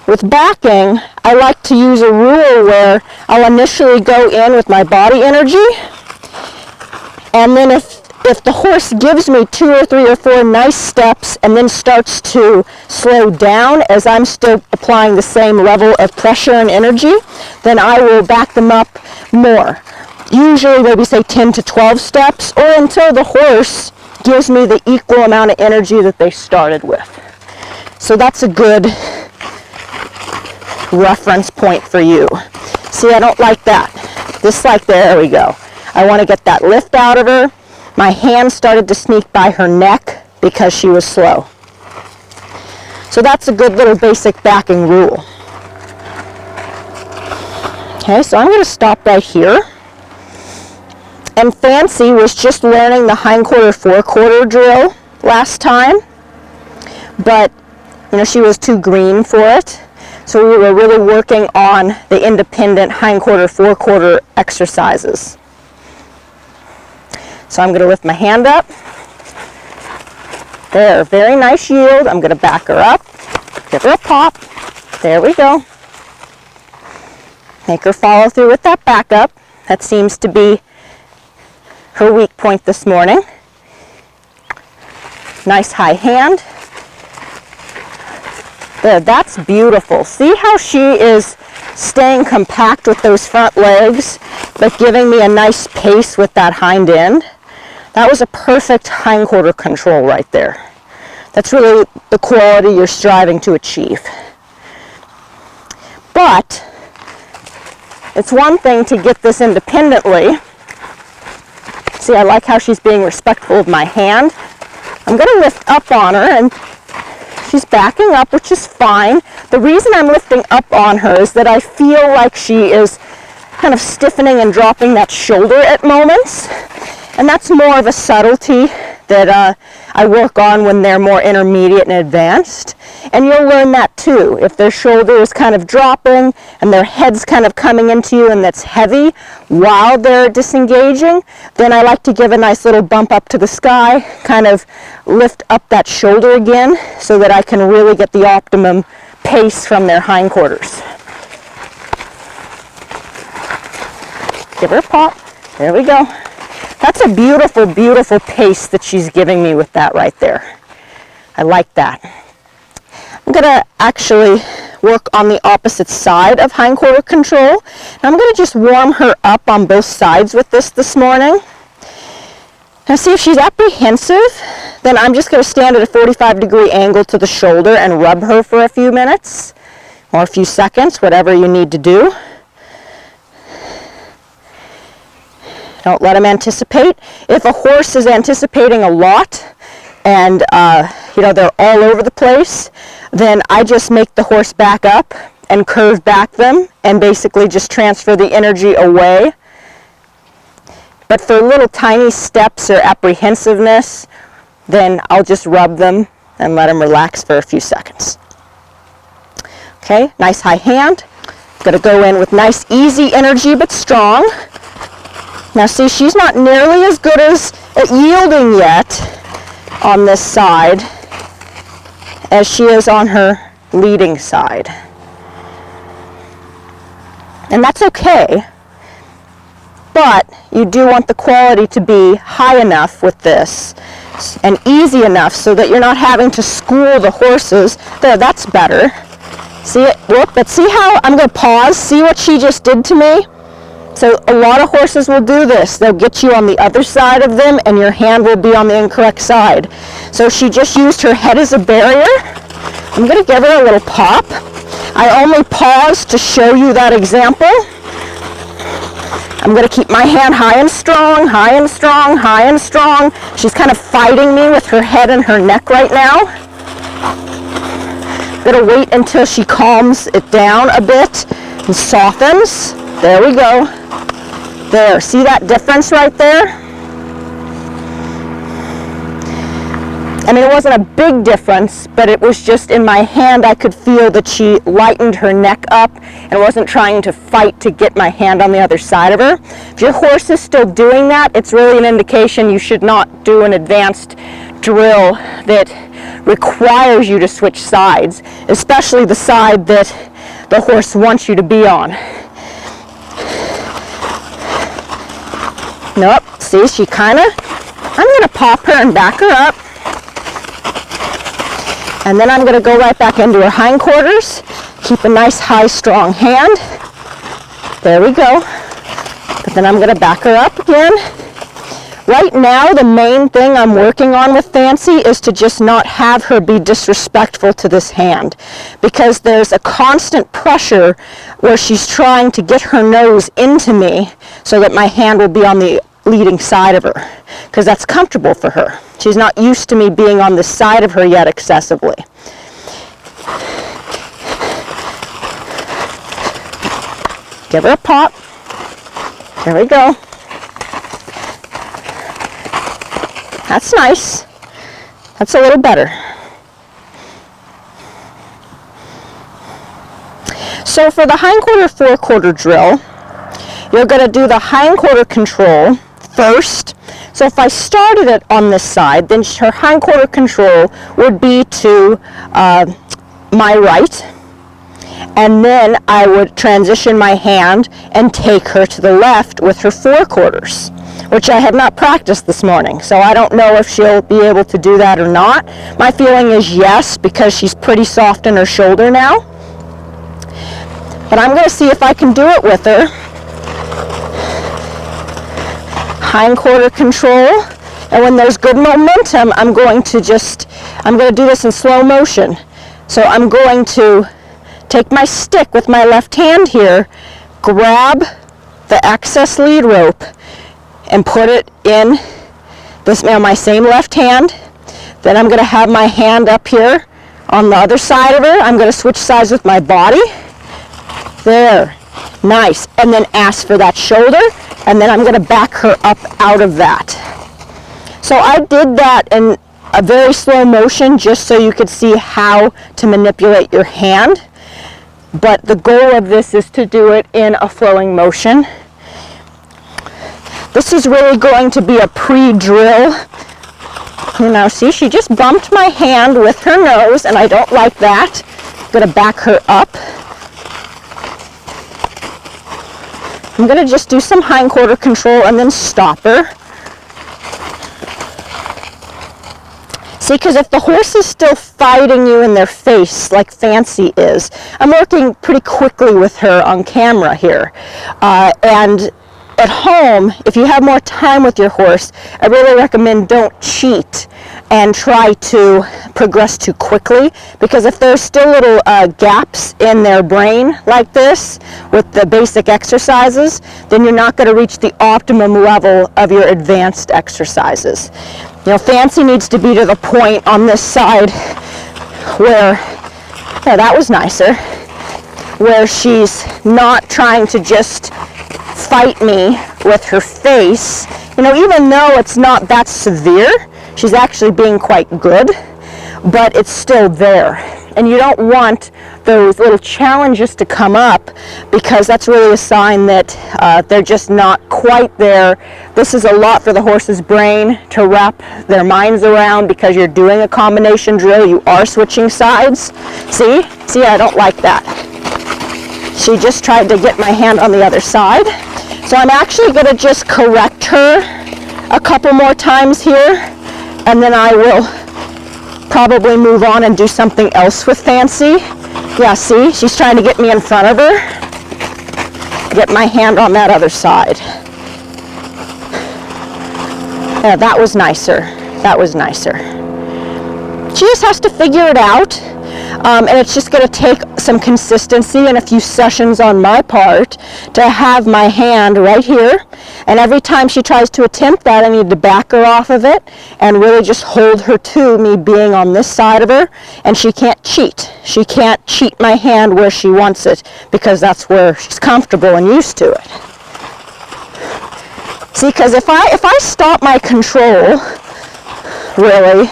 With backing, I like to use a rule where I'll initially go in with my body energy, and then if if the horse gives me 2 or 3 or 4 nice steps and then starts to slow down as I'm still applying the same level of pressure and energy, then I will back them up more. Usually maybe say 10 to 12 steps, or until the horse gives me the equal amount of energy that they started with. So that's a good reference point for you. See, I don't like that. This, like, there we go. I want to get that lift out of her. My hand started to sneak by her neck because she was slow. So that's a good little basic backing rule. Okay, so I'm going to stop right here. And Fancy was just learning the hindquarter forequarter drill last time, but she was too green for it. So we were really working on the independent hindquarter forequarter exercises. So I'm going to lift my hand up. There, very nice yield. I'm going to back her up, give her a pop. There we go. Make her follow through with that back up. That seems to be her weak point this morning. Nice high hand. There, that's beautiful. See how she is staying compact with those front legs, but giving me a nice pace with that hind end? That was a perfect hindquarter control right there. That's really the quality you're striving to achieve. But it's one thing to get this independently. See, I like how she's being respectful of my hand. I'm going to lift up on her, and she's backing up, which is fine. The reason I'm lifting up on her is that I feel like she is kind of stiffening and dropping that shoulder at moments. And that's more of a subtlety that I work on when they're more intermediate and advanced. And you'll learn that too. If their shoulder is kind of dropping and their head's kind of coming into you and that's heavy while they're disengaging, then I like to give a nice little bump up to the sky, kind of lift up that shoulder again so that I can really get the optimum pace from their hindquarters. Give her a pop. There we go. That's a beautiful, beautiful pace that she's giving me with that right there. I like that. I'm going to actually work on the opposite side of hindquarter control. And I'm going to just warm her up on both sides with this morning. Now see, if she's apprehensive, then I'm just going to stand at a 45-degree angle to the shoulder and rub her for a few minutes or a few seconds, whatever you need to do. Don't let them anticipate. If a horse is anticipating a lot and they're all over the place, then I just make the horse back up and curve back them and basically just transfer the energy away. But for little tiny steps or apprehensiveness, then I'll just rub them and let them relax for a few seconds. Okay, nice high hand. Going to go in with nice easy energy but strong. Now see, she's not nearly as good at yielding yet on this side as she is on her leading side. And that's okay, but you do want the quality to be high enough with this and easy enough so that you're not having to school the horses. There, that's better. See it? Whoop, but see how I'm going to pause? See what she just did to me? So a lot of horses will do this. They'll get you on the other side of them and your hand will be on the incorrect side. So she just used her head as a barrier. I'm going to give her a little pop. I only paused to show you that example. I'm going to keep my hand high and strong, high and strong, high and strong. She's kind of fighting me with her head and her neck right now. I'm going to wait until she calms it down a bit and softens. There we go. There, see that difference right there? I mean, it wasn't a big difference, but it was just in my hand I could feel that she lightened her neck up and wasn't trying to fight to get my hand on the other side of her. If your horse is still doing that, it's really an indication you should not do an advanced drill that requires you to switch sides, especially the side that the horse wants you to be on. Nope, see, she kind of I'm going to pop her and back her up. And then I'm going to go right back into her hindquarters. Keep a nice, high, strong hand. There we go. But then I'm going to back her up again. Right now, the main thing I'm working on with Fancy is to just not have her be disrespectful to this hand, because there's a constant pressure where she's trying to get her nose into me so that my hand will be on the leading side of her, because that's comfortable for her. She's not used to me being on the side of her yet excessively. Give her a pop. There we go. That's nice. That's a little better. So for the hindquarter forequarter drill, you're going to do the hindquarter control first. So if I started it on this side, then her hindquarter control would be to my right, and then I would transition my hand and take her to the left with her forequarters, which I had not practiced this morning, so I don't know if she'll be able to do that or not. My feeling is yes, because she's pretty soft in her shoulder now. But I'm going to see if I can do it with her. Hindquarter control, and when there's good momentum, I'm going to do this in slow motion. So I'm going to take my stick with my left hand here, grab the excess lead rope, and put it in this, my same left hand. Then I'm going to have my hand up here on the other side of her. I'm going to switch sides with my body. There. Nice. And then ask for that shoulder, and then I'm going to back her up out of that. So I did that in a very slow motion just so you could see how to manipulate your hand. But the goal of this is to do it in a flowing motion. This is really going to be a pre-drill. You know, see, she just bumped my hand with her nose, and I don't like that. I'm going to back her up. I'm going to just do some hindquarter control and then stop her. See, because if the horse is still fighting you in their face like Fancy is, I'm working pretty quickly with her on camera here. And at home, if you have more time with your horse, I really recommend don't cheat and try to progress too quickly, because if there's still little gaps in their brain like this with the basic exercises, then you're not going to reach the optimum level of your advanced exercises. You know, Fancy needs to be to the point on this side where, yeah, that was nicer, where she's not trying to just fight me with her face. You know, even though it's not that severe, she's actually being quite good, but it's still there. And you don't want those little challenges to come up, because that's really a sign that they're just not quite there. This is a lot for the horse's brain to wrap their minds around, because you're doing a combination drill. You are switching sides. See, I don't like that. She just tried to get my hand on the other side. So I'm actually going to just correct her a couple more times here, and then I will probably move on and do something else with Fancy. Yeah, see, she's trying to get me in front of her. Get my hand on that other side. Yeah, that was nicer. That was nicer. She just has to figure it out. And it's just going to take some consistency and a few sessions on my part to have my hand right here. And every time she tries to attempt that, I need to back her off of it and really just hold her to me being on this side of her. And she can't cheat. She can't cheat my hand where she wants it, because that's where she's comfortable and used to it. See, because if I stop my control, really,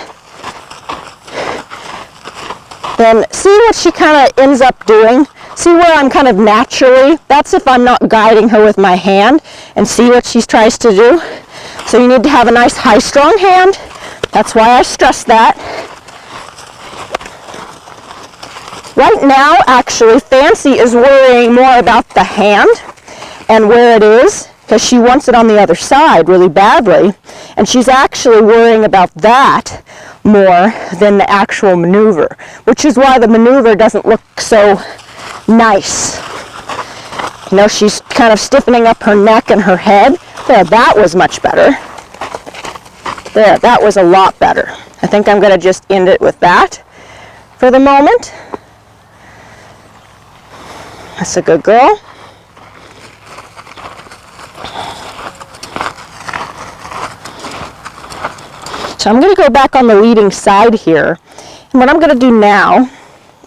then see what she kind of ends up doing. See where I'm kind of naturally, that's if I'm not guiding her with my hand, and see what she tries to do. So you need to have a nice high strong hand. That's why I stress that. Right now, actually, Fancy is worrying more about the hand and where it is, because she wants it on the other side really badly, and she's actually worrying about that more than the actual maneuver, which is why the maneuver doesn't look so nice. You know, she's kind of stiffening up her neck and her head. There, that was much better. There, that was a lot better. I think I'm going to just end it with that for the moment. That's a good girl. So I'm going to go back on the leading side here. And what I'm going to do now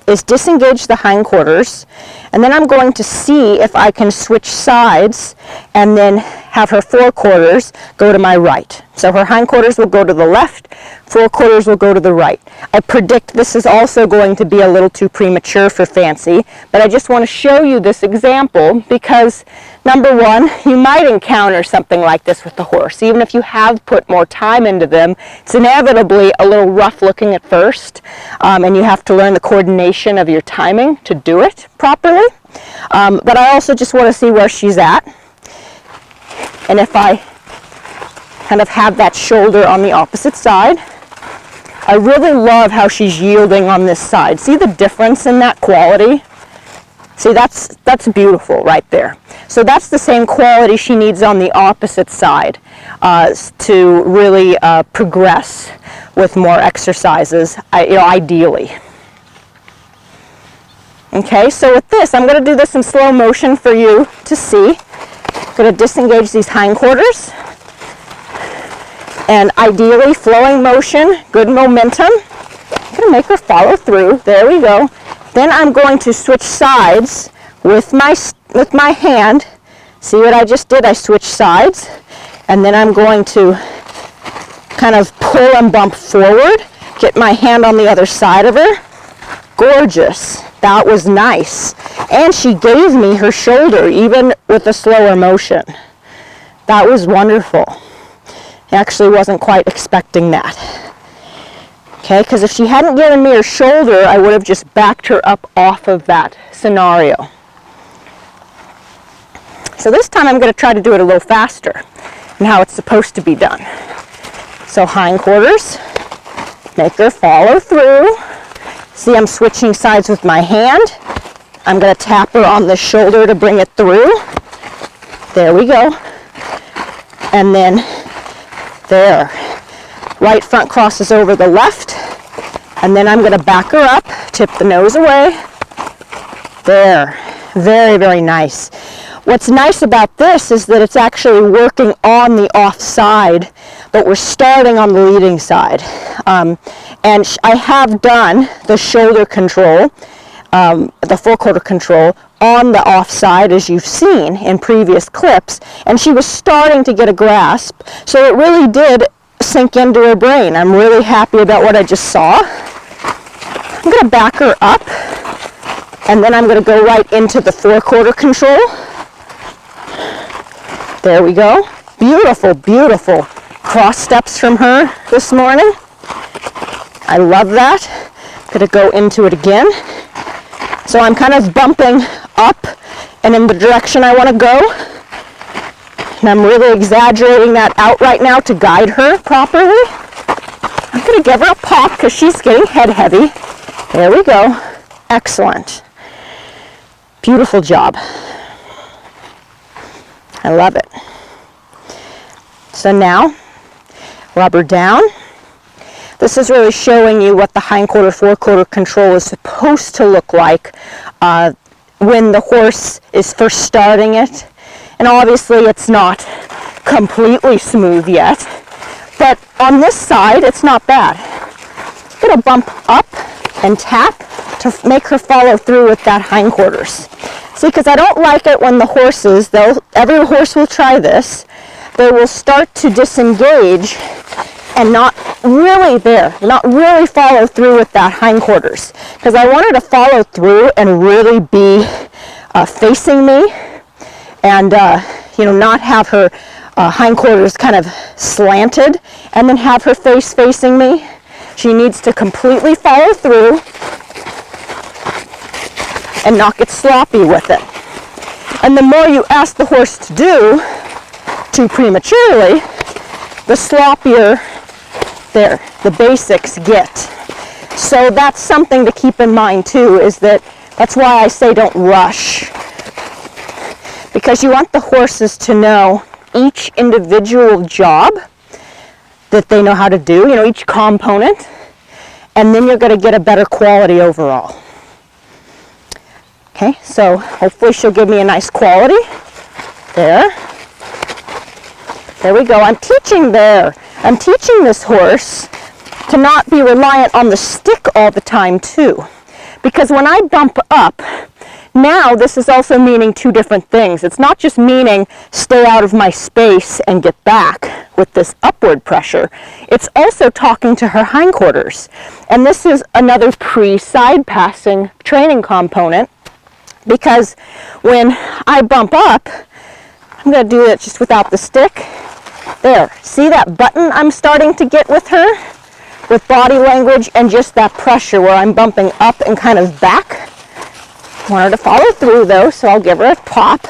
is disengage the hindquarters, and then I'm going to see if I can switch sides and then have her forequarters go to my right. So her hindquarters will go to the left, forequarters will go to the right. I predict this is also going to be a little too premature for Fancy, but I just want to show you this example because, number one, you might encounter something like this with the horse. Even if you have put more time into them, it's inevitably a little rough looking at first, and you have to learn the coordination of your timing to do it properly. But I also just want to see where she's at. And if I kind of have that shoulder on the opposite side, I really love how she's yielding on this side. See the difference in that quality? See, that's beautiful right there. So that's the same quality she needs on the opposite side to really progress with more exercises, ideally. Okay, so with this, I'm going to do this in slow motion for you to see. I'm going to disengage these hindquarters. And ideally, flowing motion, good momentum. I'm going to make her follow through. There we go. Then I'm going to switch sides with my hand. See what I just did? I switched sides. And then I'm going to kind of pull and bump forward, get my hand on the other side of her. Gorgeous. That was nice. And she gave me her shoulder, even with a slower motion. That was wonderful. I actually wasn't quite expecting that. Okay, because if she hadn't given me her shoulder, I would have just backed her up off of that scenario. So this time I'm going to try to do it a little faster and how it's supposed to be done. So hindquarters, make her follow through. See, I'm switching sides with my hand. I'm going to tap her on the shoulder to bring it through. There we go. And then there. Right front crosses over the left. And then I'm going to back her up, tip the nose away. There. Very, very nice. What's nice about this is that it's actually working on the off side, but we're starting on the leading side. And I have done the shoulder control, the forequarter control, on the off side, as you've seen in previous clips, and she was starting to get a grasp, so it really did sink into her brain. I'm really happy about what I just saw. I'm going to back her up, and then I'm going to go right into the forequarter control. There we go. Beautiful, beautiful cross steps from her this morning. I love that. I'm going to go into it again. So I'm kind of bumping up and in the direction I want to go. And I'm really exaggerating that out right now to guide her properly. I'm going to give her a pop because she's getting head heavy. There we go. Excellent. Beautiful job. I love it. So now, rub her down. This is really showing you what the hindquarter forequarter control is supposed to look like when the horse is first starting it. And obviously it's not completely smooth yet, but on this side it's not bad. I'm going to bump up and tap to make her follow through with that hindquarters. See, because I don't like it when the horses, every horse will try this, they will start to disengage and not really follow through with that hindquarters. Because I want her to follow through and really be facing me, and not have her hindquarters kind of slanted, and then have her face facing me. She needs to completely follow through and not get sloppy with it. And the more you ask the horse to do, too prematurely, the sloppier the basics get. So that's something to keep in mind too, is that's why I say don't rush. Because you want the horses to know each individual job that they know how to do, each component, and then you're going to get a better quality overall. Okay, so hopefully she'll give me a nice quality. There we go. I'm teaching this horse to not be reliant on the stick all the time too. Because when I bump up, now this is also meaning two different things. It's not just meaning stay out of my space and get back with this upward pressure. It's also talking to her hindquarters. And this is another pre-side passing training component, because when I bump up, I'm going to do it just without the stick. There, see that button I'm starting to get with her? With body language and just that pressure where I'm bumping up and kind of back. I want her to follow through though, so I'll give her a pop.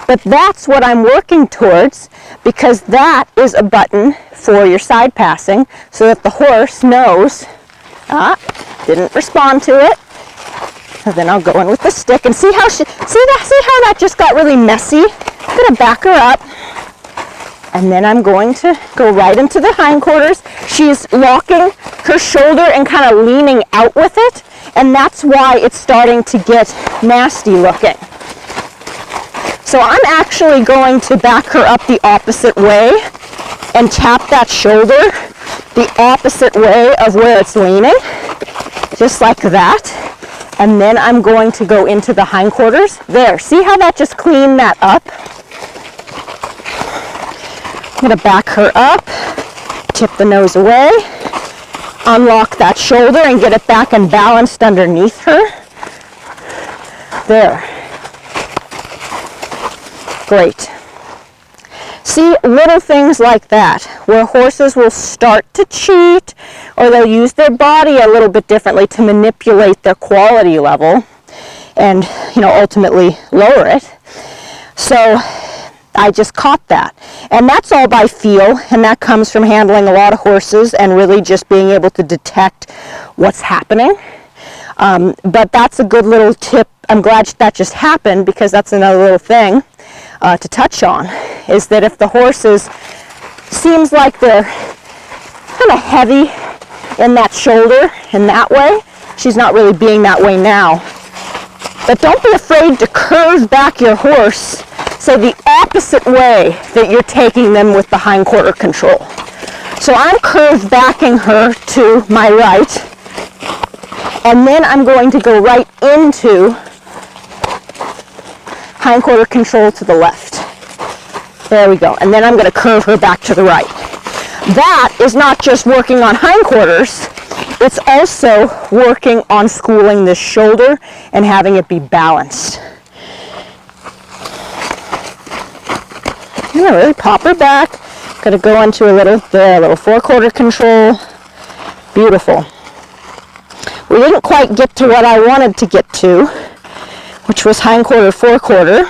But that's what I'm working towards, because that is a button for your side passing, so that the horse knows, didn't respond to it. And then I'll go in with the stick and see how that just got really messy. I'm gonna back her up. And then I'm going to go right into the hindquarters. She's locking her shoulder and kind of leaning out with it. And that's why it's starting to get nasty looking. So I'm actually going to back her up the opposite way and tap that shoulder the opposite way of where it's leaning. Just like that. And then I'm going to go into the hindquarters. There, see how that just cleaned that up? I'm going to back her up, tip the nose away, unlock that shoulder and get it back and balanced underneath her. There. Great. See, little things like that, where horses will start to cheat, or they'll use their body a little bit differently to manipulate their quality level and, ultimately lower it. So I just caught that. And that's all by feel, and that comes from handling a lot of horses and really just being able to detect what's happening. But that's a good little tip. I'm glad that just happened, because that's another little thing to touch on, is that if the horses seems like they're kind of heavy in that shoulder in that way, she's not really being that way now. But don't be afraid to curve back your horse, so the opposite way that you're taking them with the hindquarter control. So I'm curve backing her to my right, and then I'm going to go right into hindquarter control to the left. There we go. And then I'm going to curve her back to the right. That is not just working on hindquarters, it's also working on schooling this shoulder and having it be balanced. I'm going to really pop her back. Going to go into a little four-quarter control. Beautiful. We didn't quite get to what I wanted to get to, which was hindquarter, four-quarter.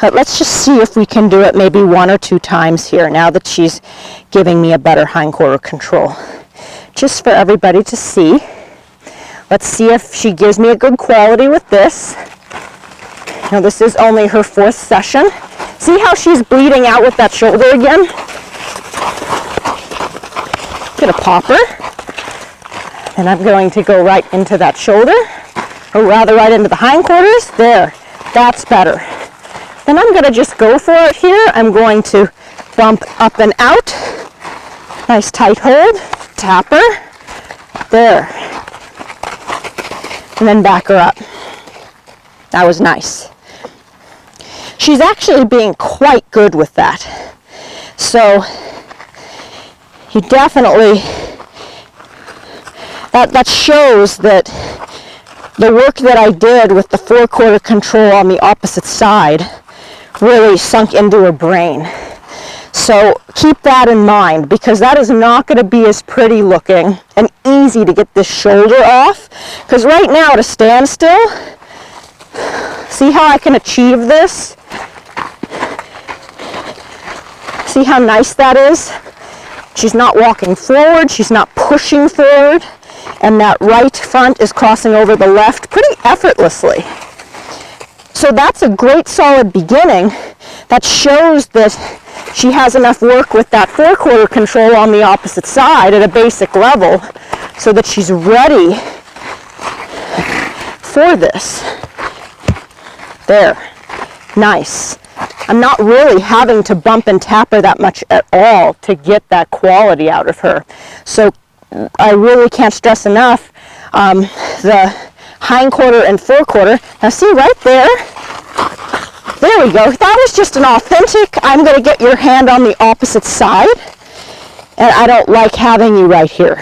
But let's just see if we can do it maybe 1 or 2 times here, now that she's giving me a better hindquarter control. Just for everybody to see. Let's see if she gives me a good quality with this. Now this is only her 4th session. See how she's bleeding out with that shoulder again? Gonna pop her. And I'm going to go right into that shoulder, or rather right into the hindquarters. There, that's better. Then I'm gonna just go for it here. I'm going to bump up and out. Nice tight hold, tap her. There. And then back her up. That was nice. She's actually being quite good with that. So you definitely, that shows that the work that I did with the 4-quarter control on the opposite side really sunk into her brain. So keep that in mind, because that is not going to be as pretty looking and easy to get this shoulder off. Because right now at a standstill, see how I can achieve this? See how nice that is? She's not walking forward, she's not pushing forward, and that right front is crossing over the left pretty effortlessly. So that's a great solid beginning. That shows that she has enough work with that forequarter control on the opposite side at a basic level so that she's ready for this. There, nice. I'm not really having to bump and tap her that much at all to get that quality out of her. So I really can't stress enough the hindquarter and forequarter. Now see right there? There we go. That was just an authentic, I'm going to get your hand on the opposite side, and I don't like having you right here.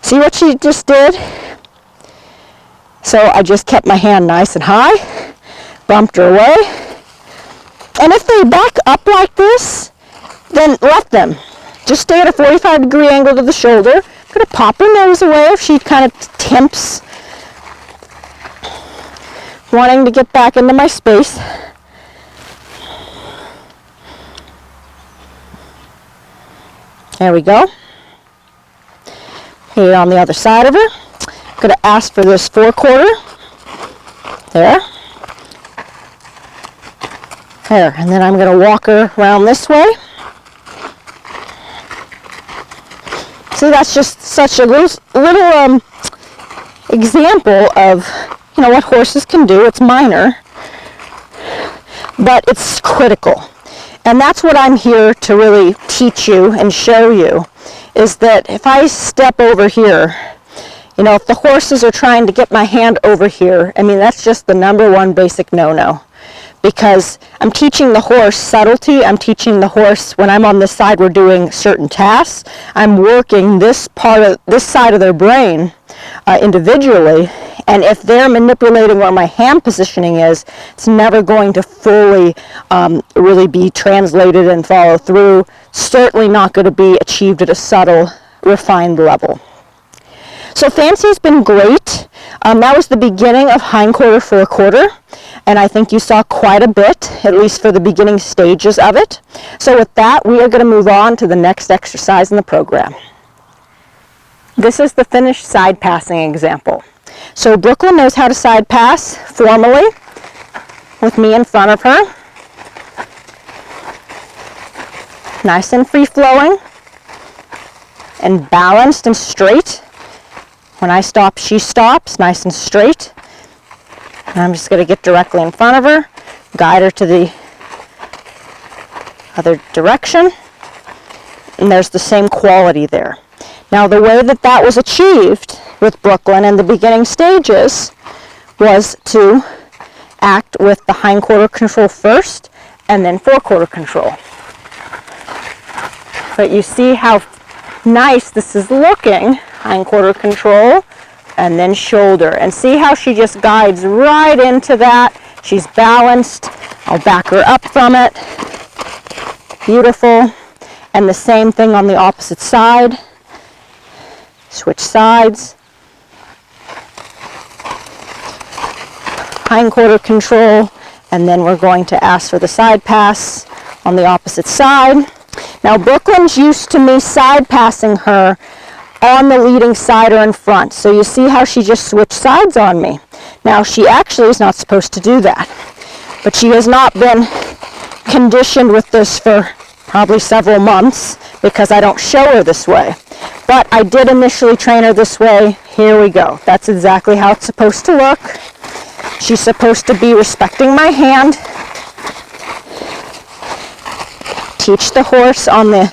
See what she just did? So I just kept my hand nice and high, bumped her away. And if they back up like this, then let them. Just stay at a 45-degree angle to the shoulder. I'm going to pop her nose away if she kind of tempts, wanting to get back into my space. There we go. Here on the other side of her. I'm going to ask for this forequarter. There. There. And then I'm going to walk her around this way. See, that's just such a little example of, you know, what horses can do. It's minor, but it's critical. And that's what I'm here to really teach you and show you, is that if I step over here, you know, if the horses are trying to get my hand over here, I mean, that's just the number one basic no-no. Because I'm teaching the horse subtlety, I'm teaching the horse when I'm on this side we're doing certain tasks, I'm working this side of their brain individually, and if they're manipulating where my hand positioning is, it's never going to fully really be translated and follow through, certainly not going to be achieved at a subtle, refined level. So Fancy's been great. That was the beginning of hindquarter, forequarter, and I think you saw quite a bit, at least for the beginning stages of it. So with that, we are going to move on to the next exercise in the program. This is the finished side passing example. So Brooklyn knows how to side pass formally with me in front of her. Nice and free-flowing and balanced and straight. When I stop, she stops, nice and straight. And I'm just going to get directly in front of her, guide her to the other direction, and there's the same quality there. Now the way that that was achieved with Brooklyn in the beginning stages was to act with the hindquarter control first and then forequarter control. But you see how nice this is looking. Hindquarter control and then shoulder, and see how she just guides right into that. She's balanced. I'll back her up from it. Beautiful. And the same thing on the opposite side. Switch sides. Hindquarter control, and then we're going to ask for the side pass on the opposite side. Now Brooklyn's used to me side passing her on the leading side or in front. So you see how she just switched sides on me. Now she actually is not supposed to do that, but she has not been conditioned with this for probably several months because I don't show her this way. But I did initially train her this way. Here we go. That's exactly how it's supposed to look. She's supposed to be respecting my hand. Teach the horse on the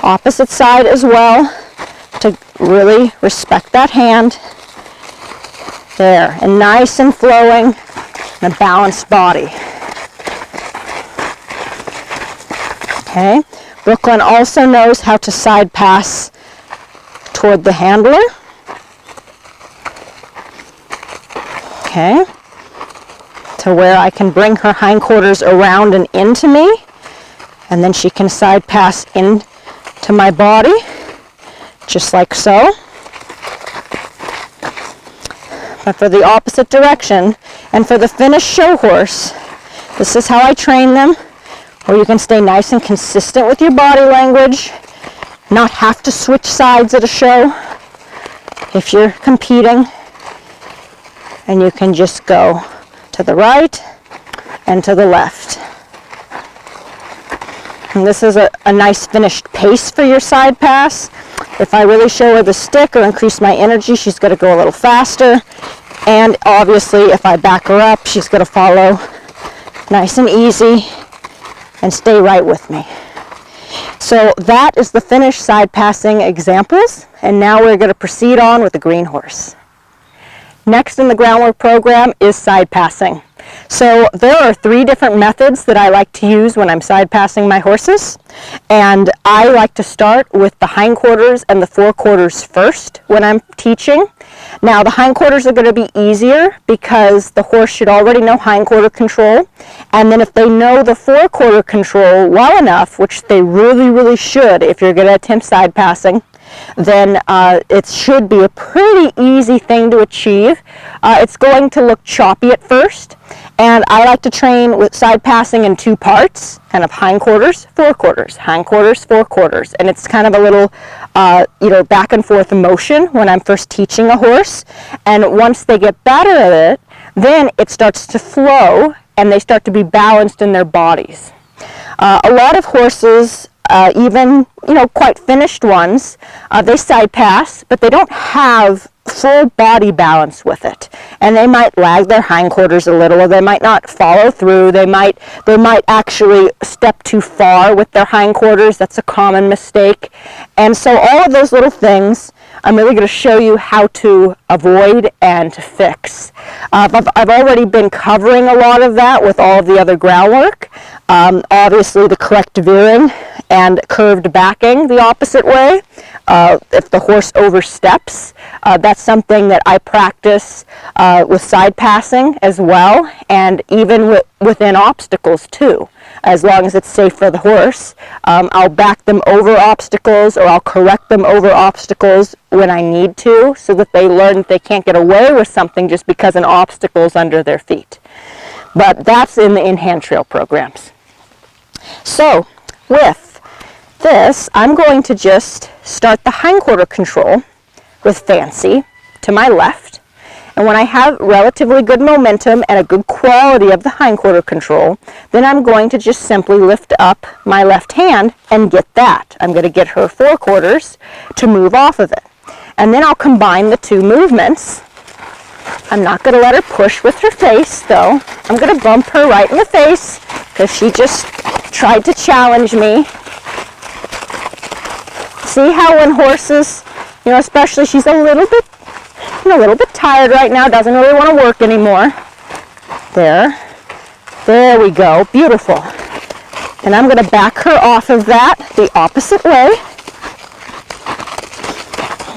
opposite side as well to really respect that hand. There, and nice and flowing, and a balanced body. Okay, Brooklyn also knows how to side pass toward the handler. Okay, to where I can bring her hindquarters around and into me, and then she can side pass in to my body, just like so. But for the opposite direction, and for the finished show horse, this is how I train them. Or you can stay nice and consistent with your body language, not have to switch sides at a show if you're competing. And you can just go to the right and to the left. And this is a nice finished pace for your side pass. If I really show her the stick or increase my energy, she's going to go a little faster. And obviously, if I back her up, she's going to follow nice and easy and stay right with me. So that is the finished side passing examples. And now we're going to proceed on with the green horse. Next in the Groundwork program is side passing. So there are 3 different methods that I like to use when I'm side passing my horses. And I like to start with the hindquarters and the forequarters first when I'm teaching. Now the hindquarters are going to be easier because the horse should already know hindquarter control. And then if they know the forequarter control well enough, which they really should if you're going to attempt side passing, then it should be a pretty easy thing to achieve. It's going to look choppy at first, and I like to train with side passing in 2 parts, kind of hindquarters, forequarters, hindquarters, forequarters, and it's kind of a little back and forth motion when I'm first teaching a horse. And once they get better at it, then it starts to flow and they start to be balanced in their bodies. A lot of horses, even quite finished ones, they side pass, but they don't have full body balance with it, and they might lag their hindquarters a little, or they might not follow through. They might actually step too far with their hindquarters. That's a common mistake. And so all of those little things I'm really going to show you how to avoid and to fix. I've already been covering a lot of that with all of the other groundwork. Obviously the correct veering and curved backing the opposite way. If the horse oversteps, that's something that I practice with side passing as well, and even within obstacles too. As long as it's safe for the horse, I'll back them over obstacles, or I'll correct them over obstacles when I need to, so that they learn that they can't get away with something just because an obstacle is under their feet. But that's in the in-hand trail programs. So with this, I'm going to just start the hindquarter control with Fancy to my left. And when I have relatively good momentum and a good quality of the hindquarter control, then I'm going to just simply lift up my left hand and get that. I'm going to get her forequarters to move off of it. And then I'll combine the 2 movements. I'm not going to let her push with her face, though. I'm going to bump her right in the face because she just tried to challenge me. See how when horses, especially she's a little bit tired right now, doesn't really want to work anymore. There we go, beautiful. And I'm going to back her off of that the opposite way.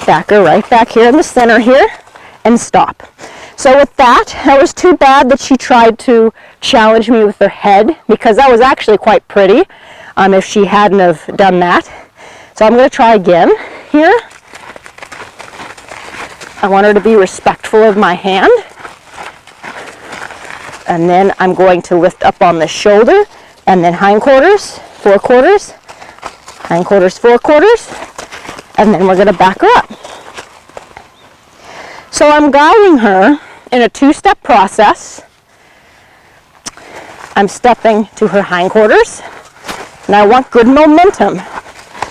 Back her right back here in the center here and stop. So with that was too bad that she tried to challenge me with her head, because that was actually quite pretty if she hadn't have done that. So I'm going to try again here. I want her to be respectful of my hand. And then I'm going to lift up on the shoulder, and then hindquarters, forequarters, hindquarters, forequarters, and then we're going to back her up. So I'm guiding her in a 2-step process. I'm stepping to her hindquarters, and I want good momentum,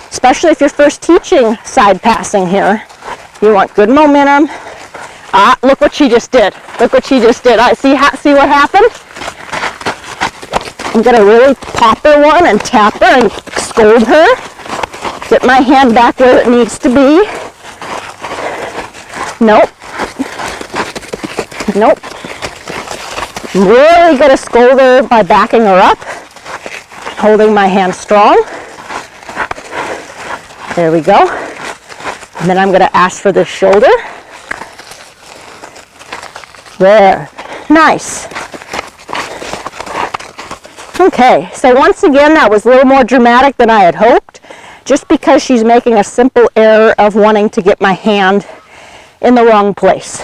especially if you're first teaching side passing here. You want good momentum. Look what she just did. Look what she just did. See what happened? I'm going to really pop her one and tap her and scold her. Get my hand back where it needs to be. Nope. Nope. I'm really going to scold her by backing her up, holding my hand strong. There we go. And then I'm going to ask for the shoulder. There. Nice. Okay, so once again, that was a little more dramatic than I had hoped, just because she's making a simple error of wanting to get my hand in the wrong place.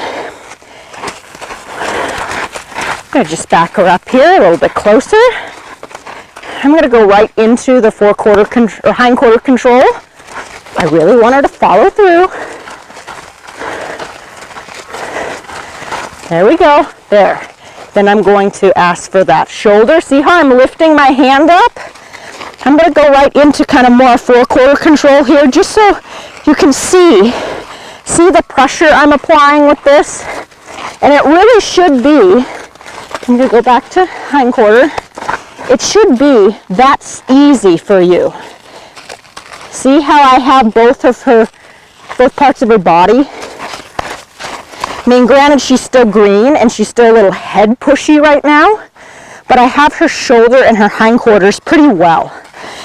I'm going to just back her up here a little bit closer. I'm going to go right into the hind quarter control. I really want her to follow through. There we go. There. Then I'm going to ask for that shoulder. See how I'm lifting my hand up? I'm going to go right into kind of more forequarter control here, just so you can see the pressure I'm applying with this. And it really should be, I'm going to go back to hind quarter. It should be that easy for you. See how I have both parts of her body? I mean, granted, she's still green and she's still a little head pushy right now, but I have her shoulder and her hindquarters pretty well,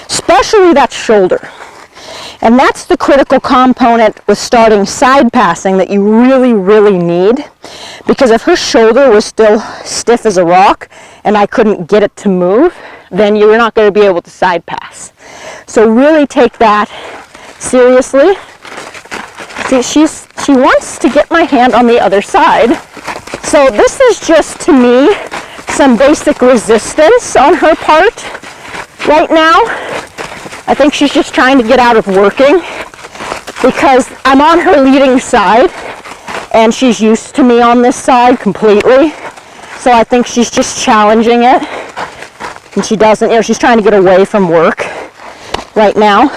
especially that shoulder. And that's the critical component with starting side passing that you really, really need, because if her shoulder was still stiff as a rock and I couldn't get it to move, then you're not going to be able to side pass. So really take that seriously. See, she wants to get my hand on the other side. So this is just, to me, some basic resistance on her part right now. I think she's just trying to get out of working because I'm on her leading side and she's used to me on this side completely. So I think she's just challenging it. And she doesn't, she's trying to get away from work right now.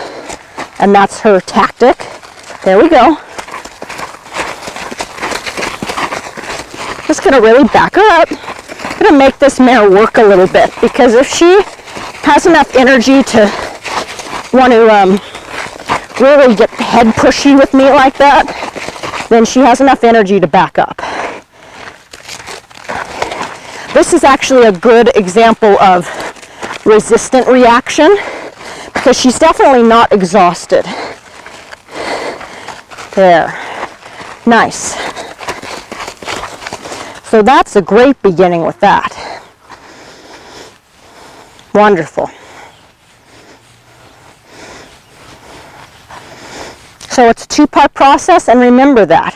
And that's her tactic. There we go. Just gonna really back her up. I'm gonna make this mare work a little bit, because if she has enough energy to want to really get head pushy with me like that, then she has enough energy to back up. This is actually a good example of resistant reaction, because she's definitely not exhausted. There. Nice. So that's a great beginning with that. Wonderful. So it's a two-part process, and remember that.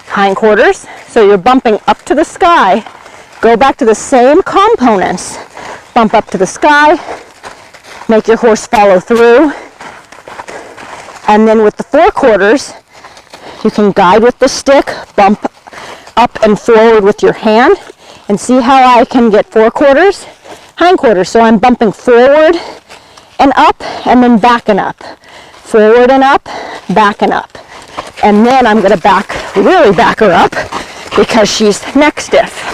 Hindquarters, so you're bumping up to the sky. Go back to the same components. Bump up to the sky. Make your horse follow through. And then with the forequarters, you can guide with the stick, bump up and forward with your hand, and see how I can get forequarters, hindquarters. So I'm bumping forward and up, and then backing up. Forward and up, backing up. And then I'm going to really back her up, because she's neck stiff.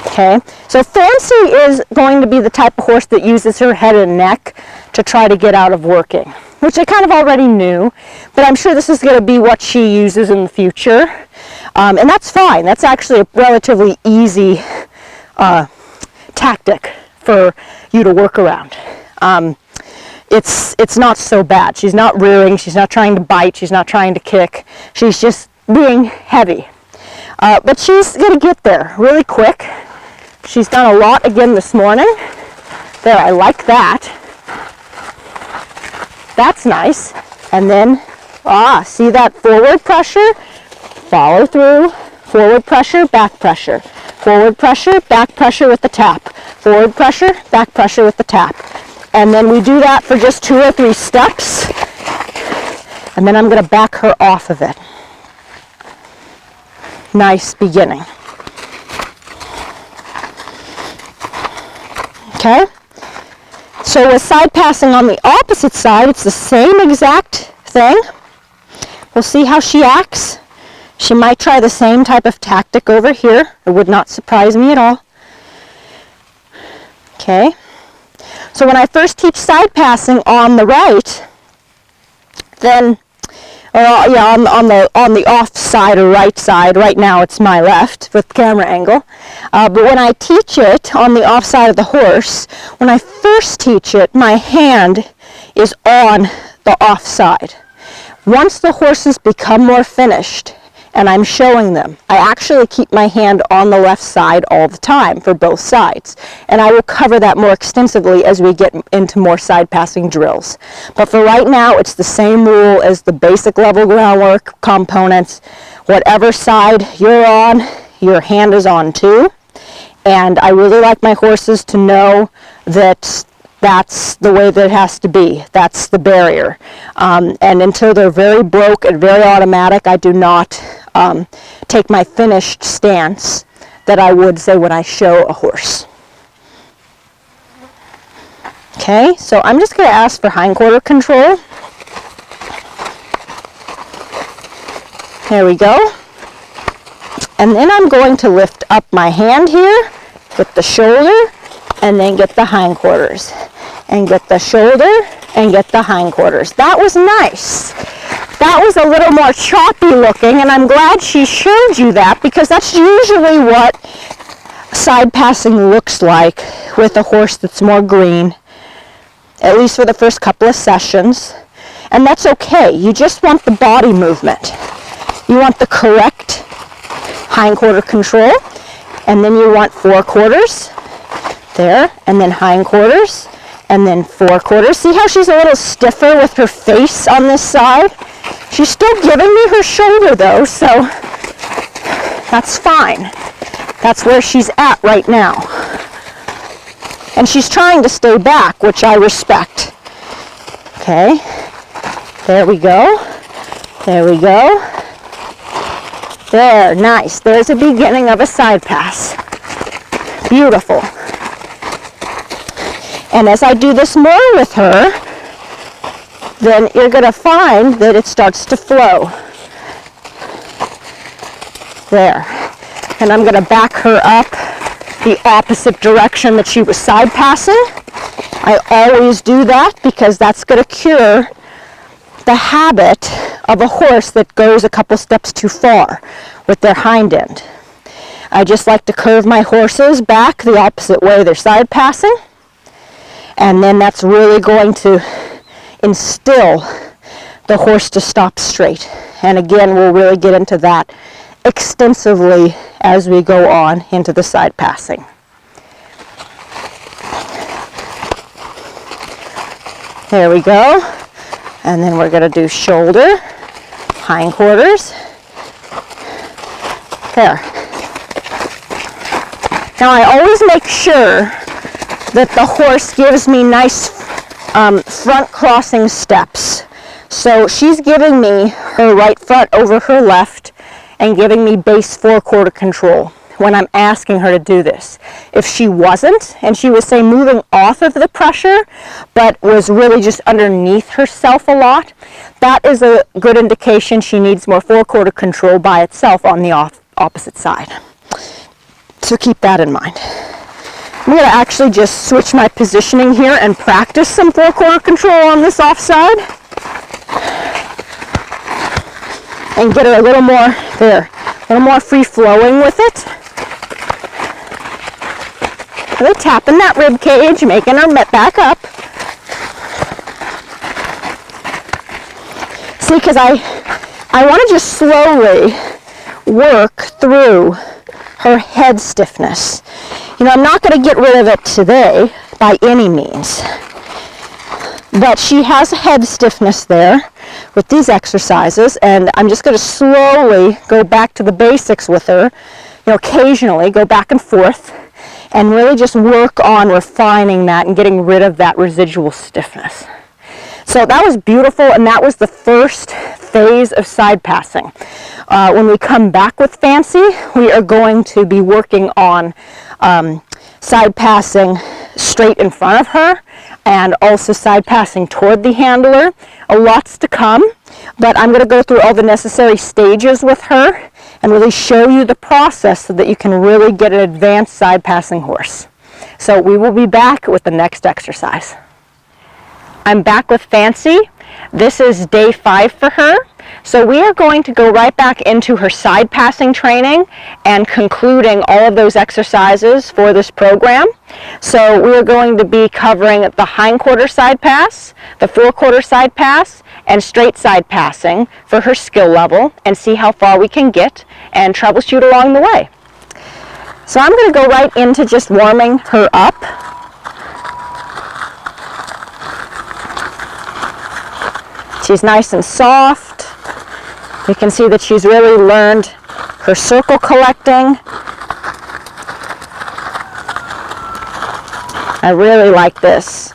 Okay, so Fancy is going to be the type of horse that uses her head and neck to try to get out of working, which I kind of already knew, but I'm sure this is going to be what she uses in the future. And that's fine. That's actually a relatively easy tactic for you to work around. It's not so bad. She's not rearing, she's not trying to bite, she's not trying to kick, she's just being heavy. But she's going to get there really quick. She's done a lot again this morning. There, I like that. That's nice. And then, see that forward pressure? Follow through. Forward pressure, back pressure. Forward pressure, back pressure with the tap. Forward pressure, back pressure with the tap. And then we do that for just 2 or 3 steps. And then I'm going to back her off of it. Nice beginning. Okay? So with side passing on the opposite side, it's the same exact thing. We'll see how she acts. She might try the same type of tactic over here. It would not surprise me at all. Okay. So when I first teach side passing on the right, then, on the off side or right side, right now it's my left with camera angle. But when I teach it on the off side of the horse, when I first teach it, my hand is on the off side. Once the horses become more finished, and I'm showing them, I actually keep my hand on the left side all the time for both sides. And I will cover that more extensively as we get into more side passing drills. But for right now, it's the same rule as the basic level groundwork components. Whatever side you're on, your hand is on too. And I really like my horses to know that that's the way that it has to be. That's the barrier. And until they're very broke and very automatic, I do not take my finished stance that I would say when I show a horse. Okay, so I'm just going to ask for hindquarter control. There we go. And then I'm going to lift up my hand here with the shoulder and then get the hindquarters. And get the shoulder and get the hindquarters. That was nice. That was a little more choppy looking, and I'm glad she showed you that, because that's usually what side passing looks like with a horse that's more green, at least for the first couple of sessions. And that's okay. You just want the body movement. You want the correct hindquarter control, and then you want forequarters there, and then hindquarters, and then forequarters. See how she's a little stiffer with her face on this side? She's still giving me her shoulder though, so that's fine. That's where she's at right now. And she's trying to stay back, which I respect. Okay, there we go. There we go. There, nice. There's a beginning of a side pass. Beautiful. And as I do this more with her, then you're going to find that it starts to flow. There. And I'm going to back her up the opposite direction that she was side passing. I always do that because that's going to cure the habit of a horse that goes a couple steps too far with their hind end. I just like to curve my horses back the opposite way they're side passing. And then that's really going to instill the horse to stop straight. And again, we'll really get into that extensively as we go on into the side passing. There we go. And then we're going to do shoulder, hindquarters. There. Now I always make sure that the horse gives me nice front crossing steps. So she's giving me her right front over her left and giving me base forequarter control when I'm asking her to do this. If she wasn't, and she was, say, moving off of the pressure, but was really just underneath herself a lot, that is a good indication she needs more forequarter control by itself on the opposite side. So keep that in mind. I'm going to actually just switch my positioning here and practice some forequarter control on this offside. And get her a little more, there, a little more free-flowing with it. Really tapping that rib cage, making her back up. See, because I want to just slowly work through her head stiffness. You know, I'm not going to get rid of it today by any means. But she has a head stiffness there with these exercises, and I'm just going to slowly go back to the basics with her, you know, occasionally go back and forth, and really just work on refining that and getting rid of that residual stiffness. So that was beautiful, and that was the first phase of side passing. When we come back with Fancy, we are going to be working on side passing straight in front of her and also side passing toward the handler. A lot's to come, but I'm going to go through all the necessary stages with her and really show you the process so that you can really get an advanced side passing horse. So we will be back with the next exercise. I'm back with Fancy. This is day 5 for her. So we are going to go right back into her side passing training and concluding all of those exercises for this program. So we are going to be covering the hindquarter side pass, the forequarter side pass, and straight side passing for her skill level, and see how far we can get and troubleshoot along the way. So I'm going to go right into just warming her up. She's nice and soft. You can see that she's really learned her circle collecting, I really like this.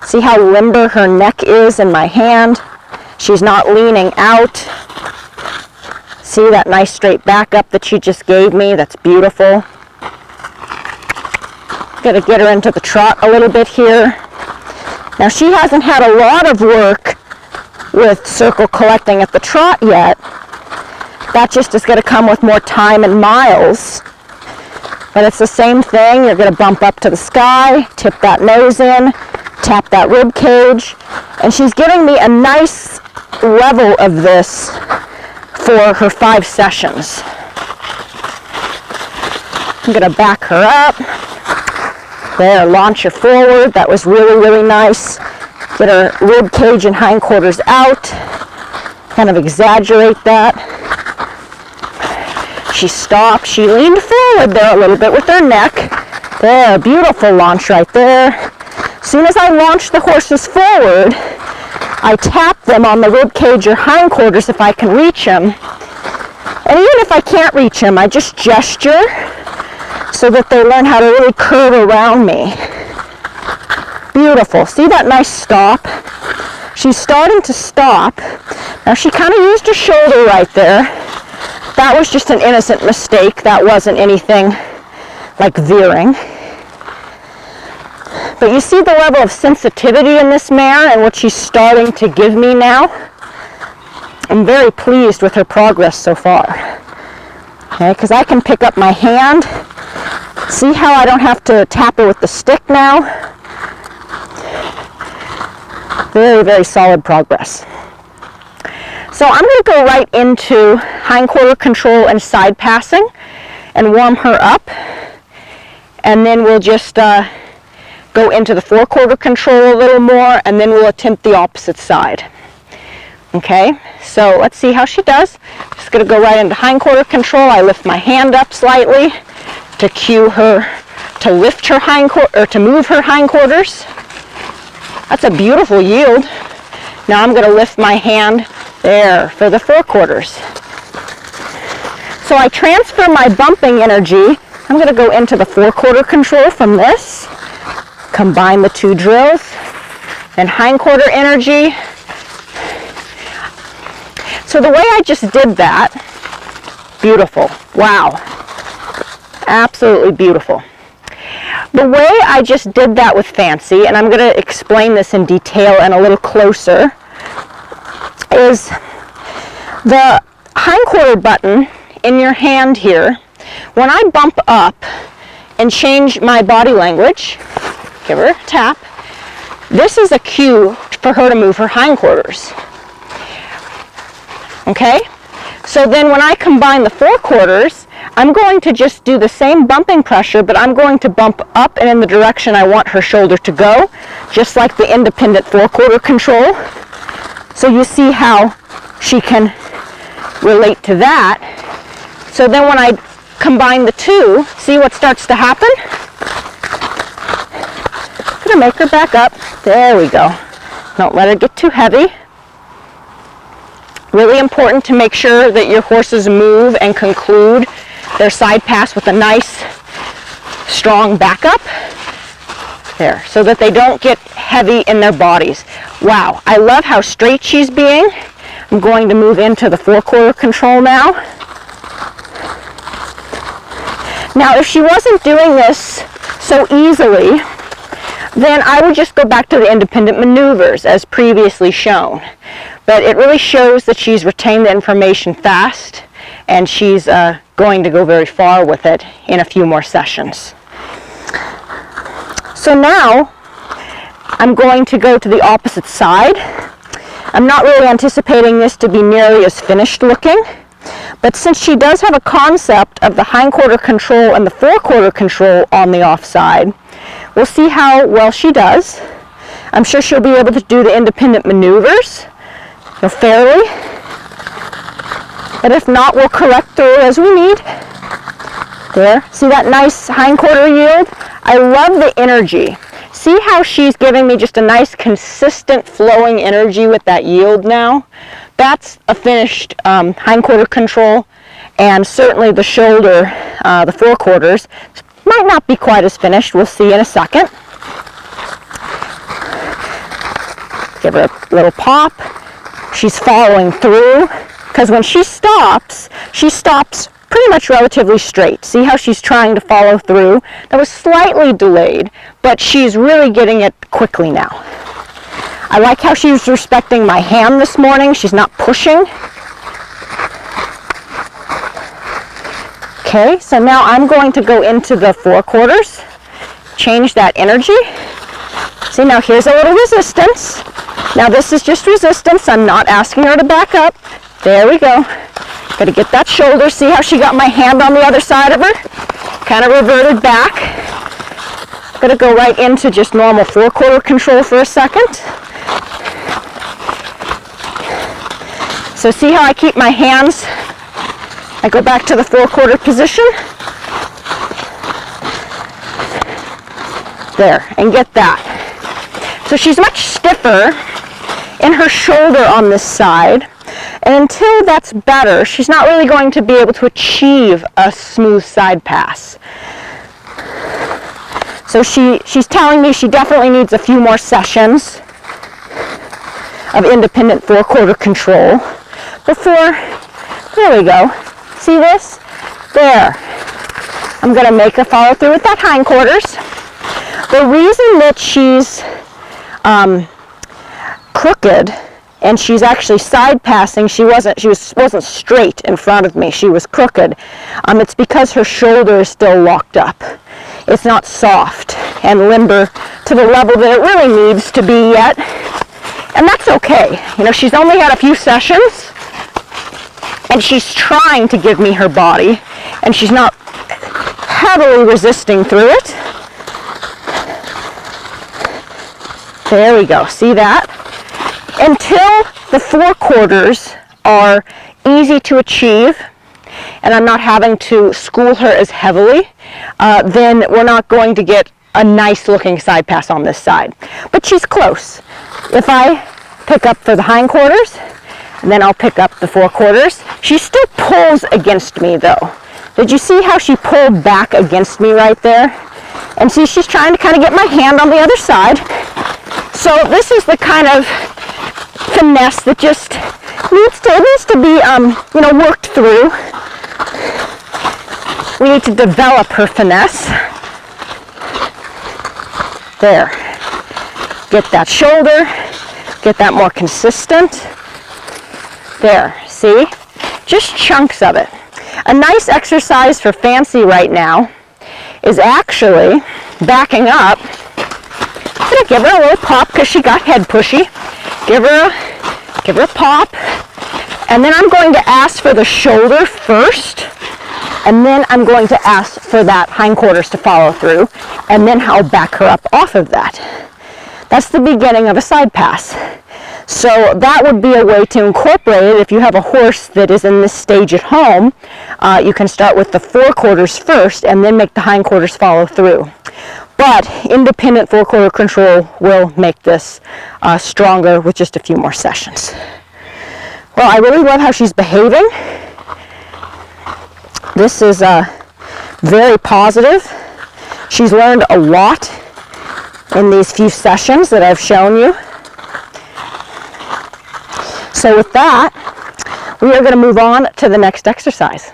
See how limber her neck is in my hand? She's not leaning out. See that nice straight back up that she just gave me? That's beautiful. Gonna get her into the trot a little bit here. Now she hasn't had a lot of work with circle collecting at the trot yet. That just is gonna come with more time and miles. But it's the same thing. You're gonna bump up to the sky, tip that nose in, tap that rib cage, and she's giving me a nice level of this for her 5 sessions. I'm gonna back her up. There, launch her forward. That was really, really nice. Get her rib cage and hindquarters out. Kind of exaggerate that. She stopped. She leaned forward there a little bit with her neck. There, beautiful launch right there. As soon as I launch the horses forward, I tap them on the rib cage or hindquarters if I can reach them. And even if I can't reach them, I just gesture so that they learn how to really curve around me. Beautiful. See that nice stop? She's starting to stop. Now she kind of used her shoulder right there. That was just an innocent mistake. That wasn't anything like veering. But you see the level of sensitivity in this mare and what she's starting to give me now? I'm very pleased with her progress so far. Okay, because I can pick up my hand. See how I don't have to tap her with the stick now? Very, very solid progress. So I'm going to go right into hindquarter control and side passing and warm her up. And then we'll just go into the forequarter control a little more, and then we'll attempt the opposite side. Okay, so let's see how she does. Just going to go right into hindquarter control. I lift my hand up slightly to cue her to lift her hindquarter, or to move her hindquarters. That's a beautiful yield. Now I'm going to lift my hand there for the forequarters. So I transfer my bumping energy. I'm going to go into the forequarter control from this. Combine the 2 drills. And hindquarter energy. So the way I just did that, beautiful. Wow. Absolutely beautiful. The way I just did that with Fancy, and I'm going to explain this in detail and a little closer, is the hindquarter button in your hand here. When I bump up and change my body language, give her a tap, this is a cue for her to move her hindquarters. Okay? So then when I combine the forequarters, I'm going to just do the same bumping pressure, but I'm going to bump up and in the direction I want her shoulder to go, just like the independent forequarter control. So you see how she can relate to that. So then when I combine the 2, see what starts to happen? I'm going to make her back up. There we go. Don't let her get too heavy. Really important to make sure that your horses move and conclude their side pass with a nice, strong backup. There, so that they don't get heavy in their bodies. Wow, I love how straight she's being. I'm going to move into the forequarter control now. Now, if she wasn't doing this so easily, then I would just go back to the independent maneuvers as previously shown. But it really shows that she's retained the information fast, and she's going to go very far with it in a few more sessions. So now I'm going to go to the opposite side. I'm not really anticipating this to be nearly as finished looking, but since she does have a concept of the hindquarter control and the forequarter control on the offside, we'll see how well she does. I'm sure she'll be able to do the independent maneuvers fairly, but if not, we'll correct her as we need. There, see that nice hindquarter yield? I love the energy. See how she's giving me just a nice consistent flowing energy with that yield now? That's a finished hindquarter control, and certainly the shoulder, the forequarters, might not be quite as finished. We'll see in a second. Give her a little pop. She's following through, because when she stops pretty much relatively straight. See how she's trying to follow through? That was slightly delayed, but she's really getting it quickly now. I like how she's respecting my hand this morning. She's not pushing. Okay, so now I'm going to go into the forequarters, change that energy. See, now here's a little resistance. Now this is just resistance. I'm not asking her to back up. There we go. Got to get that shoulder. See how she got my hand on the other side of her? Kind of reverted back. Going to go right into just normal forequarter control for a second. So see how I keep my hands? I go back to the forequarter position. There, and get that. So she's much stiffer in her shoulder on this side. And until that's better, she's not really going to be able to achieve a smooth side pass. So she's telling me she definitely needs a few more sessions of independent forequarter control before, there we go. See this? There. I'm going to make her follow through with that hindquarters. The reason that she's crooked and she's actually side passing, she wasn't straight in front of me. She was crooked. It's because her shoulder is still locked up. It's not soft and limber to the level that it really needs to be yet. And that's okay. You know, she's only had a few sessions. And she's trying to give me her body, and she's not heavily resisting through it. There we go, see that? Until the forequarters are easy to achieve, and I'm not having to school her as heavily, then we're not going to get a nice looking side pass on this side. But she's close. If I pick up for the hindquarters, and then I'll pick up the forequarters. She still pulls against me though. Did you see how she pulled back against me right there? And see, she's trying to kind of get my hand on the other side. So this is the kind of finesse that just needs to be, worked through. We need to develop her finesse. There. Get that shoulder. Get that more consistent. There, see? Just chunks of it. A nice exercise for Fancy right now is actually backing up. I'm going to give her a little pop because she got head pushy. Give her a pop. And then I'm going to ask for the shoulder first. And then I'm going to ask for that hindquarters to follow through. And then I'll back her up off of that. That's the beginning of a side pass. So that would be a way to incorporate it. If you have a horse that is in this stage at home, you can start with the forequarters first and then make the hindquarters follow through. But independent forequarter control will make this stronger with just a few more sessions. Well, I really love how she's behaving. This is very positive. She's learned a lot in these few sessions that I've shown you. So with that, we are going to move on to the next exercise.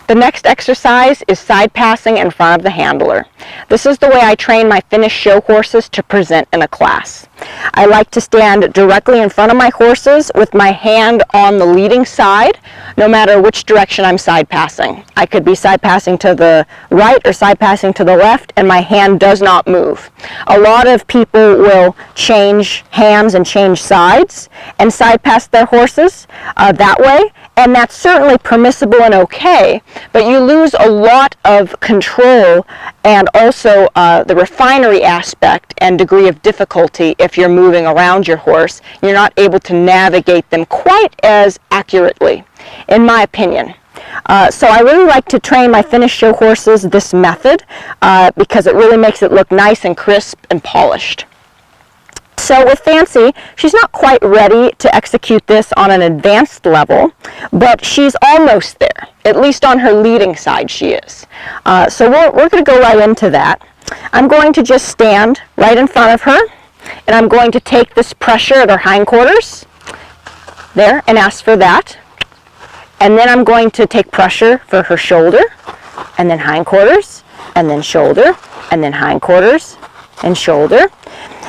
The next exercise is side passing in front of the handler. This is the way I train my finished show horses to present in a class. I like to stand directly in front of my horses with my hand on the leading side, no matter which direction I'm side passing. I could be side passing to the right or side passing to the left, and my hand does not move. A lot of people will change hands and change sides and side pass their horses that way. And that's certainly permissible and okay, but you lose a lot of control and also the refinery aspect and degree of difficulty if you're moving around your horse. You're not able to navigate them quite as accurately, in my opinion. So I really like to train my finished show horses this method because it really makes it look nice and crisp and polished. So with Fancy, she's not quite ready to execute this on an advanced level, but she's almost there. At least on her leading side she is. So we're going to go right into that. I'm going to just stand right in front of her and I'm going to take this pressure at her hindquarters there and ask for that. And then I'm going to take pressure for her shoulder, and then hindquarters, and then shoulder, and then hindquarters and shoulder.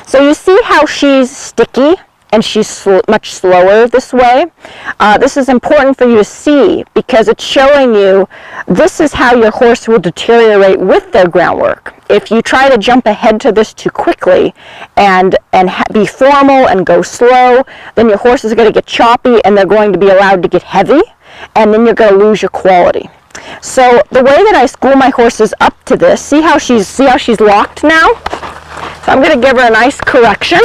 So you see how she's sticky and she's much slower this way. This is important for you to see because it's showing you this is how your horse will deteriorate with their groundwork. If you try to jump ahead to this too quickly and be formal and go slow, then your horse is going to get choppy and they're going to be allowed to get heavy, and then you're going to lose your quality. So the way that I school my horses up to this, see how she's locked now? So I'm going to give her a nice correction,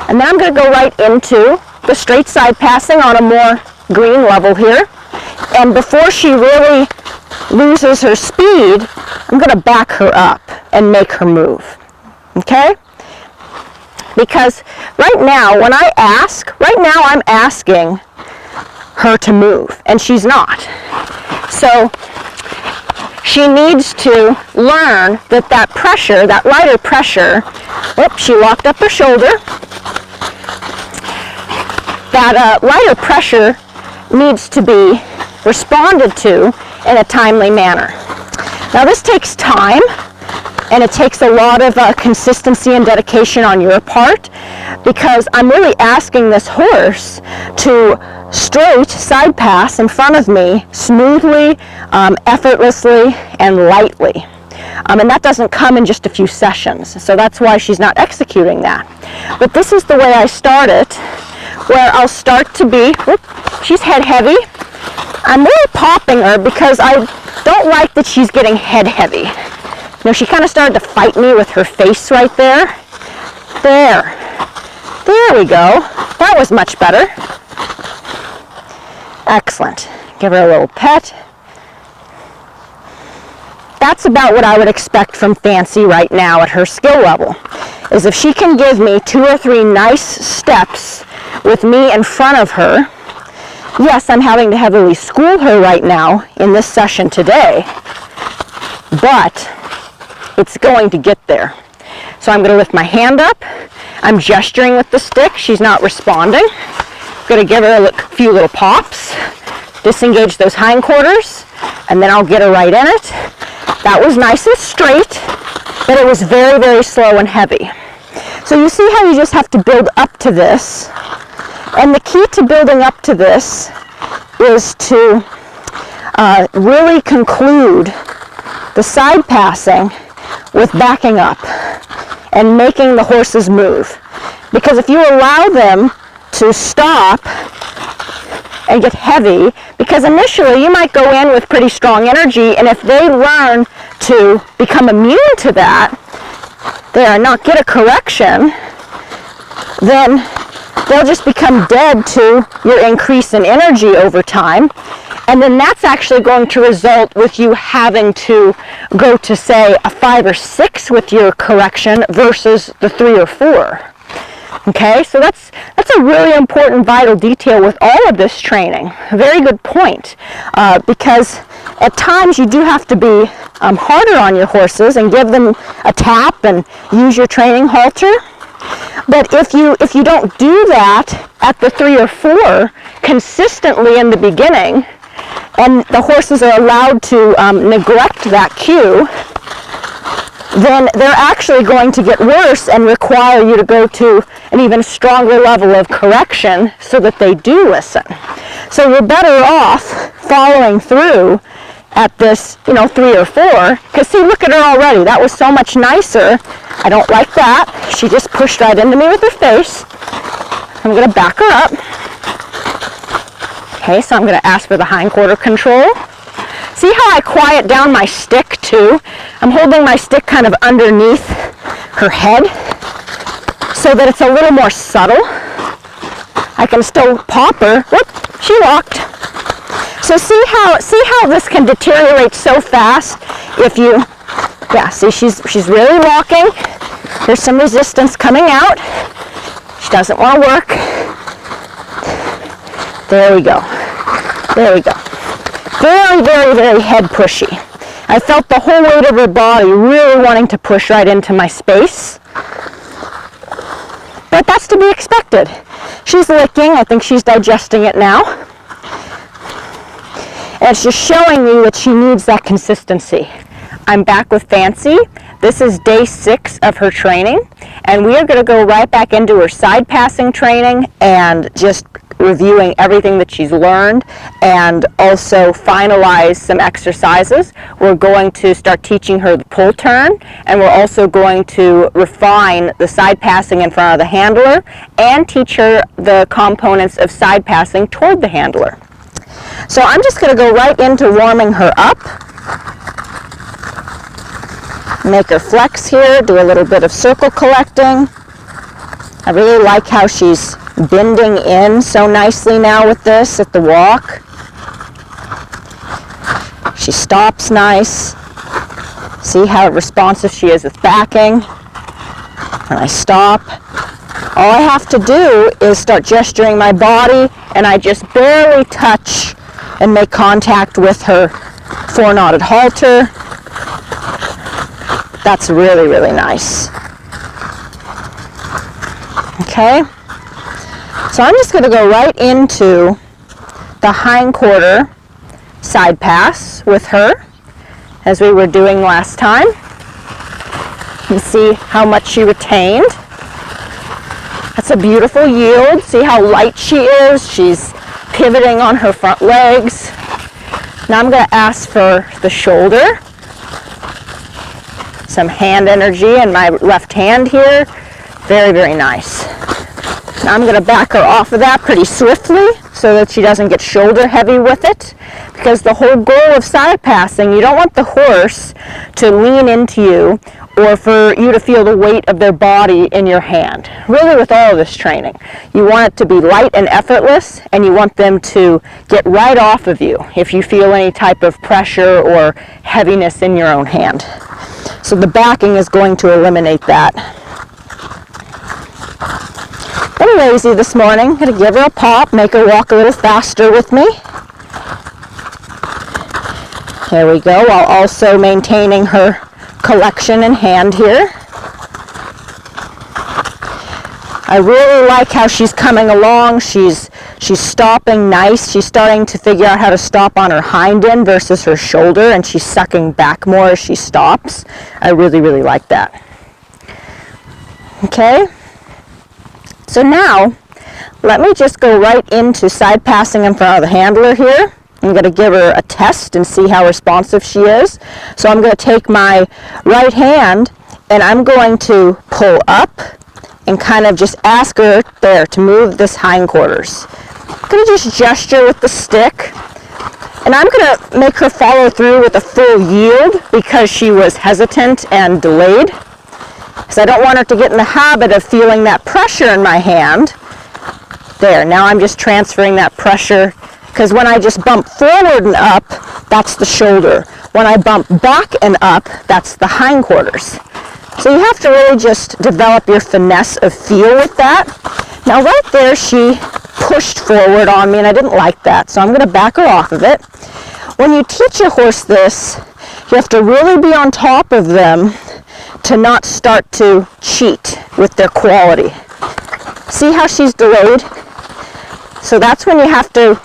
and then I'm going to go right into the straight side passing on a more green level here. And before she really loses her speed, I'm going to back her up and make her move. Okay? Because right now I'm asking her to move, and she's not. So she needs to learn that pressure, that lighter pressure, oops, she locked up her shoulder. That lighter pressure needs to be responded to in a timely manner. Now this takes time, and it takes a lot of consistency and dedication on your part, because I'm really asking this horse to straight side pass in front of me smoothly, effortlessly, and lightly. And that doesn't come in just a few sessions, so that's why she's not executing that. But this is the way I start it, where I'll start to be, she's head heavy. I'm really popping her because I don't like that she's getting head heavy. You know, she kind of started to fight me with her face right there. There we go. That was much better. Excellent. Give her a little pet. That's about what I would expect from Fancy right now at her skill level, is if she can give me 2 or 3 nice steps with me in front of her. Yes, I'm having to heavily school her right now in this session today, but it's going to get there. So I'm going to lift my hand up. I'm gesturing with the stick. She's not responding. I'm going to give her a few little pops, disengage those hindquarters, and then I'll get her right in it. That was nice and straight, but it was very, very slow and heavy. So you see how you just have to build up to this. And the key to building up to this is to really conclude the side passing with backing up and making the horses move. Because if you allow them to stop and get heavy, because initially you might go in with pretty strong energy, and if they learn to become immune to that, not get a correction, then they'll just become dead to your increase in energy over time. And then that's actually going to result with you having to go to, say, a 5 or 6 with your correction versus the 3 or 4. Okay, so that's a really important vital detail with all of this training. A very good point, because at times you do have to be harder on your horses and give them a tap and use your training halter. But if you don't do that at the 3 or 4 consistently in the beginning, and the horses are allowed to neglect that cue, then they're actually going to get worse and require you to go to an even stronger level of correction so that they do listen. So you're better off following through at this, 3 or 4, because see, look at her already. That was so much nicer. I don't like that. She just pushed right into me with her face. I'm going to back her up. Okay, so I'm going to ask for the hindquarter control. See how I quiet down my stick too? I'm holding my stick kind of underneath her head so that it's a little more subtle. I can still pop her. Whoop, she locked. So see how this can deteriorate so fast if you, see she's really locking. There's some resistance coming out. She doesn't want to work. There we go. There we go. Very, very, very head pushy. I felt the whole weight of her body really wanting to push right into my space. to be expected. She's licking. I think she's digesting it now. And it's just showing me that she needs that consistency. I'm back with Fancy. This is day 6 of her training, and we are going to go right back into her side passing training and just reviewing everything that she's learned, and also finalize some exercises. We're going to start teaching her the pull turn, and we're also going to refine the side passing in front of the handler and teach her the components of side passing toward the handler. So I'm just going to go right into warming her up. Make her flex here, do a little bit of circle collecting. I really like how she's bending in so nicely now with this at the walk. She stops nice. See how responsive she is with backing. When I stop, all I have to do is start gesturing my body, and I just barely touch and make contact with her four-knotted halter. That's really, really nice. Okay, so I'm just going to go right into the hindquarter side pass with her, as we were doing last time. You see how much she retained. That's a beautiful yield. See how light she is? She's pivoting on her front legs. Now I'm going to ask for the shoulder. Some hand energy in my left hand here. Very, very nice. Now I'm going to back her off of that pretty swiftly so that she doesn't get shoulder heavy with it, because the whole goal of side passing, you don't want the horse to lean into you or for you to feel the weight of their body in your hand. Really, with all of this training, you want it to be light and effortless, and you want them to get right off of you if you feel any type of pressure or heaviness in your own hand. So the backing is going to eliminate that. I'm lazy this morning. I'm going to give her a pop, make her walk a little faster with me. There we go, while also maintaining her collection in hand here. I really like how she's coming along. She's stopping nice. She's starting to figure out how to stop on her hind end versus her shoulder, and she's sucking back more as she stops. I really, really like that. Okay, so now let me just go right into side passing in front of the handler here. I'm going to give her a test and see how responsive she is. So I'm going to take my right hand and I'm going to pull up and kind of just ask her there to move this hindquarters. I'm going to just gesture with the stick, and I'm going to make her follow through with a full yield because she was hesitant and delayed. Because I don't want her to get in the habit of feeling that pressure in my hand. There, now I'm just transferring that pressure, because when I just bump forward and up, that's the shoulder. When I bump back and up, that's the hindquarters. So you have to really just develop your finesse of feel with that. Now right there, she pushed forward on me, and I didn't like that, so I'm going to back her off of it. When you teach a horse this, you have to really be on top of them to not start to cheat with their quality. See how she's delayed? So that's when you have to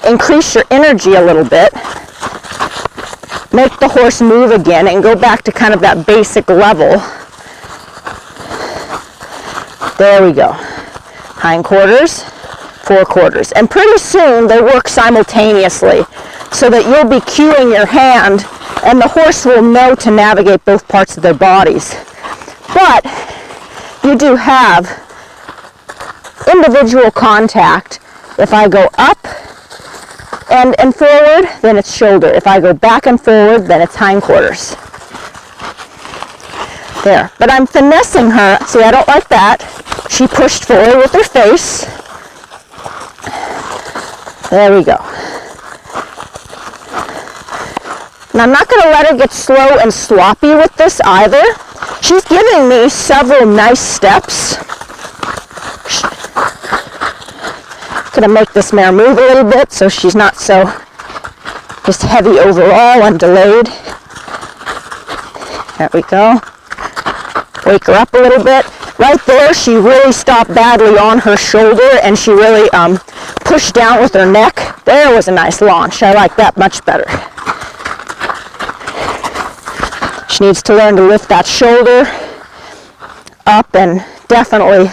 increase your energy a little bit, make the horse move again, and go back to kind of that basic level. There we go. Hindquarters, forequarters. And pretty soon they work simultaneously so that you'll be cueing your hand and the horse will know to navigate both parts of their bodies. But you do have individual contact. If I go up and forward, then it's shoulder. If I go back and forward, then it's hindquarters. There. But I'm finessing her. See, I don't like that. She pushed forward with her face. There we go. And I'm not going to let her get slow and sloppy with this either. She's giving me several nice steps. Going to make this mare move a little bit so she's not so just heavy overall and delayed. There we go. Wake her up a little bit. Right there, she really stopped badly on her shoulder, and she really pushed down with her neck. There was a nice launch. I like that much better. She needs to learn to lift that shoulder up and definitely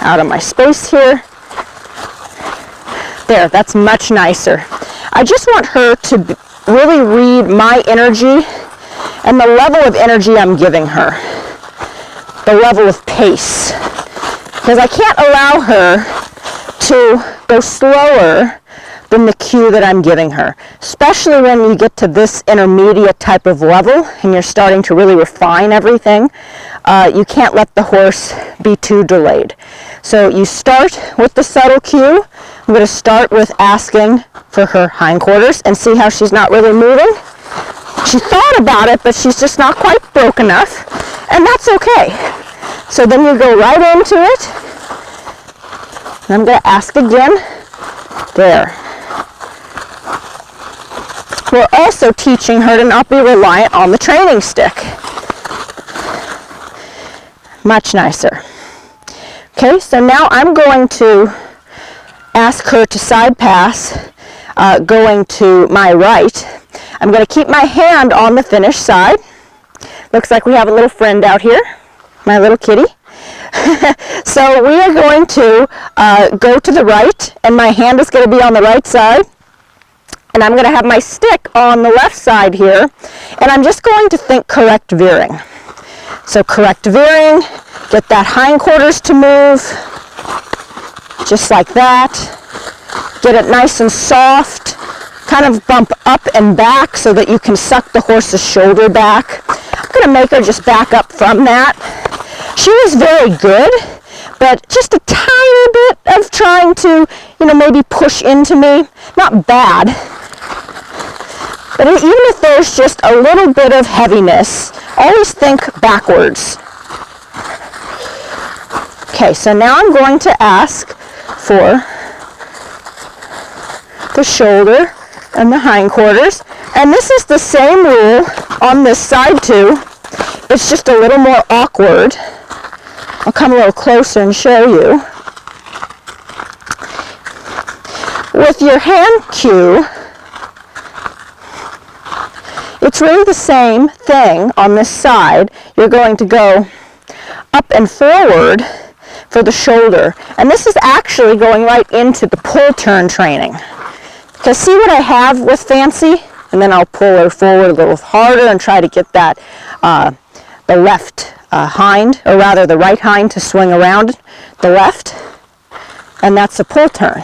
out of my space here. There, that's much nicer. I just want her to really read my energy and the level of energy I'm giving her, the level of pace, because I can't allow her to go slower than the cue that I'm giving her, especially when you get to this intermediate type of level and you're starting to really refine everything. You can't let the horse be too delayed. So you start with the subtle cue. I'm going to start with asking for her hindquarters and see how she's not really moving. She thought about it, but she's just not quite broke enough, and that's okay. So then you go right into it. And I'm going to ask again. There. We're also teaching her to not be reliant on the training stick. Much nicer. Okay, so now I'm going to ask her to side pass, going to my right. I'm going to keep my hand on the finish side. Looks like we have a little friend out here, my little kitty. So we are going to go to the right, and my hand is going to be on the right side. And I'm going to have my stick on the left side here, and I'm just going to think correct veering. So correct veering, get that hindquarters to move, just like that. Get it nice and soft, kind of bump up and back so that you can suck the horse's shoulder back. I'm going to make her just back up from that. She was very good, but just a tiny bit of trying to, maybe push into me. Not bad. But even if there's just a little bit of heaviness, always think backwards. Okay, so now I'm going to ask for the shoulder and the hindquarters. And this is the same rule on this side too. It's just a little more awkward. I'll come a little closer and show you. With your hand cue, it's really the same thing on this side. You're going to go up and forward for the shoulder. And this is actually going right into the pull turn training. Because see what I have with Fancy? And then I'll pull her forward a little harder and try to get that, the left hind, or rather the right hind to swing around the left. And that's a pull turn.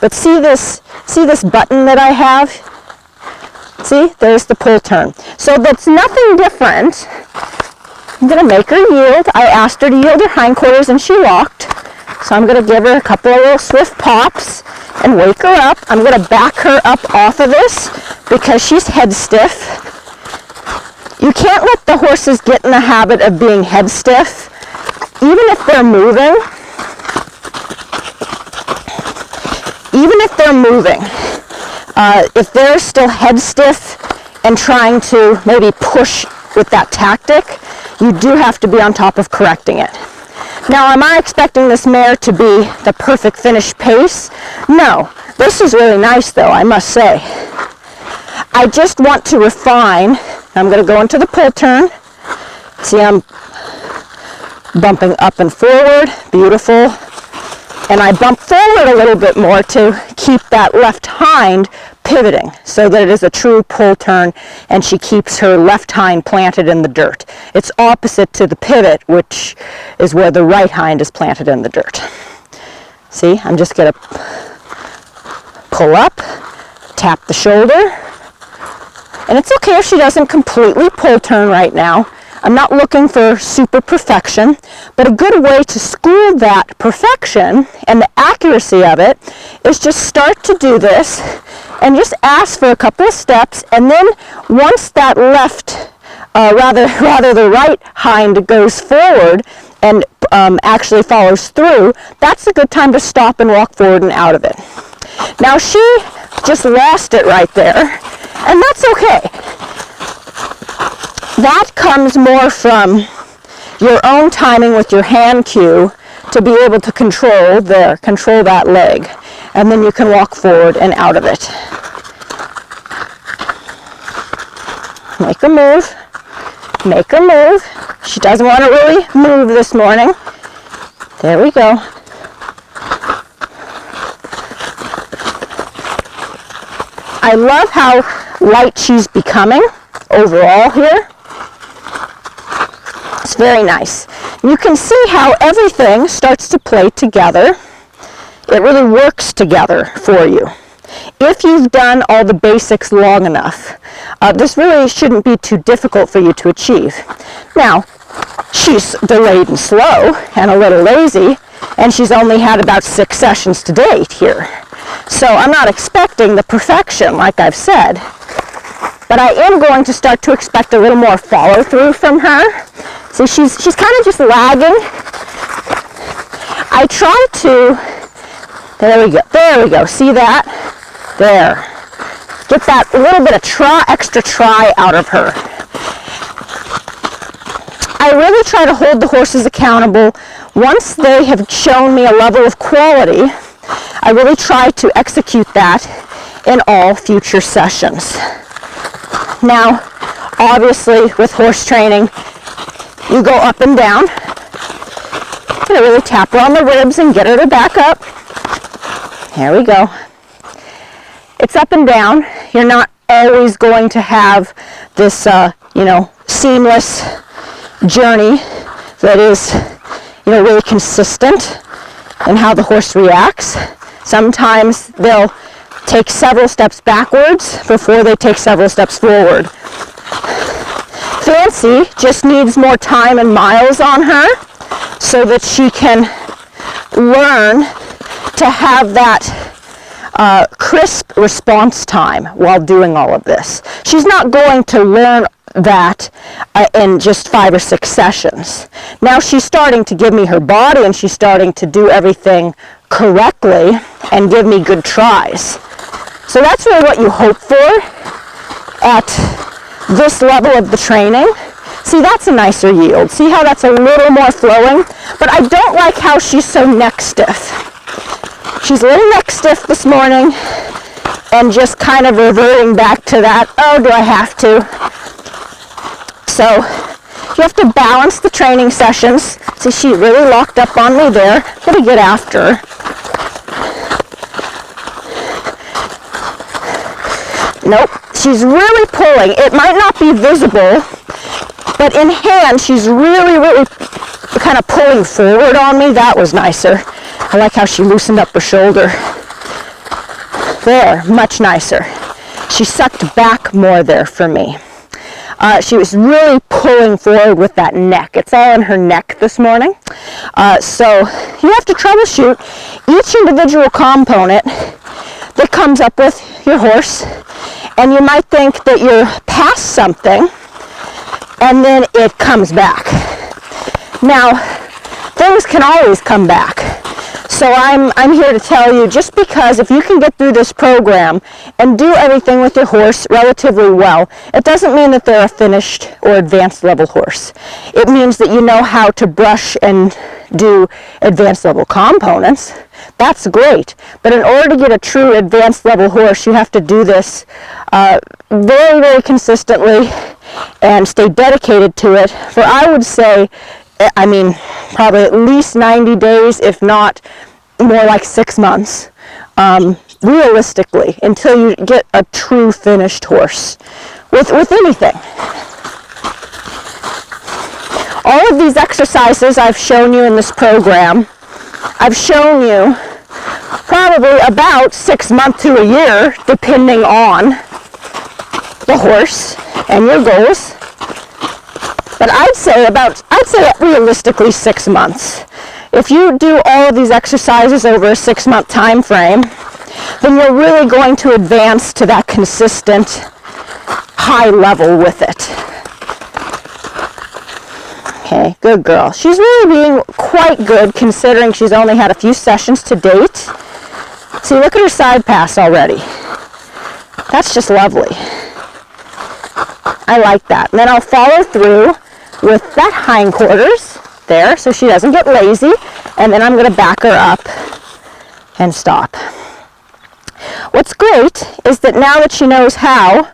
But see this button that I have? See, there's the pull turn. So that's nothing different. I'm going to make her yield. I asked her to yield her hindquarters and she walked. So I'm going to give her a couple of little swift pops and wake her up. I'm going to back her up off of this because she's head stiff. You can't let the horses get in the habit of being head stiff, even if they're moving. Even if they're moving. If they're still head stiff and trying to maybe push with that tactic, you do have to be on top of correcting it. Now, am I expecting this mare to be the perfect finish pace? No. This is really nice, though, I must say. I just want to refine. I'm going to go into the pull turn. See, I'm bumping up and forward. Beautiful. And I bump forward a little bit more to keep that left hind pivoting so that it is a true pull turn and she keeps her left hind planted in the dirt. It's opposite to the pivot, which is where the right hind is planted in the dirt. See, I'm just going to pull up, tap the shoulder, and it's okay if she doesn't completely pull turn right now. I'm not looking for super perfection, but a good way to school that perfection and the accuracy of it is just start to do this and just ask for a couple of steps, and then once that left, rather the right hind goes forward and actually follows through, that's a good time to stop and walk forward and out of it. Now she just lost it right there, and that's okay. That comes more from your own timing with your hand cue to be able to control that leg. And then you can walk forward and out of it. Make her move. Make her move. She doesn't want to really move this morning. There we go. I love how light she's becoming overall here. It's very nice. You can see how everything starts to play together. It really works together for you. If you've done all the basics long enough, this really shouldn't be too difficult for you to achieve. Now, she's delayed and slow and a little lazy, and she's only had about 6 sessions to date here. So I'm not expecting the perfection, like I've said, but I am going to start to expect a little more follow through from her. See, she's kind of just lagging. I try to, there we go, see that? There. Get that little bit of extra try out of her. I really try to hold the horses accountable. Once they have shown me a level of quality, I really try to execute that in all future sessions. Now, obviously, with horse training, you go up and down. I'm going to really tap her on the ribs and get her to back up. There we go. It's up and down. You're not always going to have this, seamless journey that is, really consistent in how the horse reacts. Sometimes they'll take several steps backwards before they take several steps forward. Fancy just needs more time and miles on her so that she can learn to have that crisp response time while doing all of this. She's not going to learn that in just 5 or 6 sessions. Now she's starting to give me her body and she's starting to do everything correctly and give me good tries. So that's really what you hope for at this level of the training. See, that's a nicer yield. See how that's a little more flowing? But I don't like how she's so neck stiff. She's a little neck stiff this morning and just kind of reverting back to that, oh, do I have to? So you have to balance the training sessions. See, she really locked up on me there. I'm going to get after her. Nope, she's really pulling. It might not be visible, but in hand, she's really kind of pulling forward on me. That was nicer. I like how she loosened up her shoulder. There, much nicer. She sucked back more there for me. She was really pulling forward with that neck. It's all in her neck this morning. So you have to troubleshoot each individual component that comes up with your horse. And you might think that you're past something, and then it comes back. Now, things can always come back. So I'm here to tell you, just because if you can get through this program and do everything with your horse relatively well, it doesn't mean that they're a finished or advanced level horse. It means that you know how to brush and do advanced level components. That's great. But in order to get a true advanced level horse, you have to do this very consistently and stay dedicated to it for, I would say, probably at least 90 days, if not more like 6 months, realistically, until you get a true finished horse with anything. All of these exercises I've shown you in this program, I've shown you probably about 6 months to a year, depending on the horse and your goals. But I'd say realistically 6 months. If you do all of these exercises over a 6-month time frame, then you're really going to advance to that consistent high level with it. Okay, good girl. She's really being quite good considering she's only had a few sessions to date. See, look at her side pass already. That's just lovely. I like that. And then I'll follow through with that hindquarters. there so she doesn't get lazy, and then I'm going to back her up and stop. What's great is that now that she knows how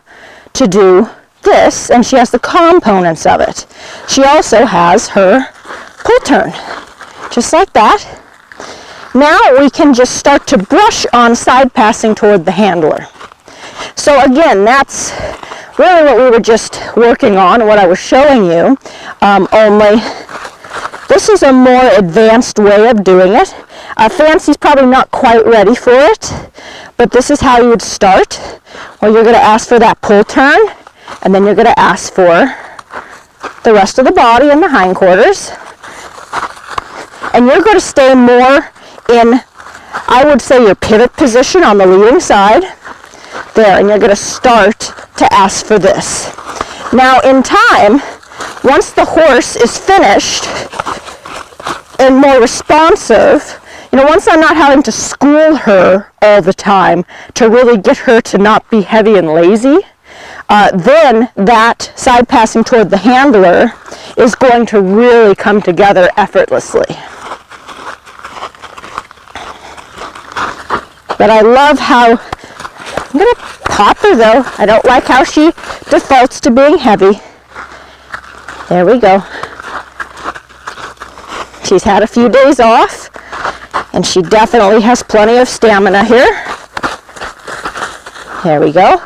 to do this, and she has the components of it, she also has her pull turn, just like that. Now we can just start to brush on side passing toward the handler. So again, that's really what we were just working on, what I was showing you, only this is a more advanced way of doing it. Fancy's probably not quite ready for it, but this is how you would start, where you're going to ask for that pull turn, and then you're going to ask for the rest of the body and the hindquarters. And you're going to stay more in, I would say, your pivot position on the leading side. There, and you're going to start to ask for this. Now in time, once the horse is finished and more responsive, once I'm not having to school her all the time to really get her to not be heavy and lazy, then that side passing toward the handler is going to really come together effortlessly. But I love how, I'm going to pop her though. I don't like how she defaults to being heavy. There we go. She's had a few days off, and she definitely has plenty of stamina here. There we go.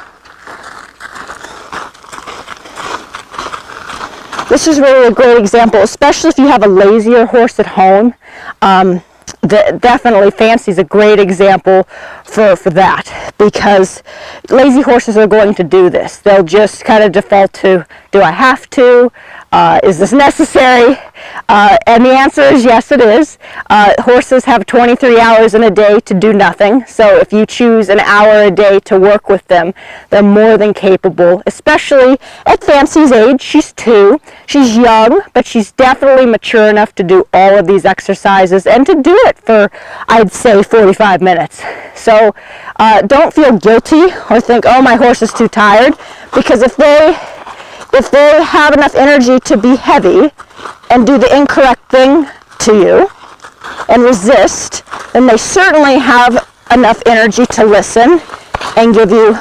This is really a great example, especially if you have a lazier horse at home. Definitely Fancy's a great example for that, because lazy horses are going to do this. They'll just kind of default to, do I have to? Is this necessary? And the answer is yes, it is. Horses have 23 hours in a day to do nothing. So if you choose an hour a day to work with them, they're more than capable, especially at Fancy's age. She's 2. She's young, but she's definitely mature enough to do all of these exercises and to do it for, I'd say, 45 minutes. So don't feel guilty or think, oh, my horse is too tired, because if they have enough energy to be heavy and do the incorrect thing to you and resist, then they certainly have enough energy to listen and give you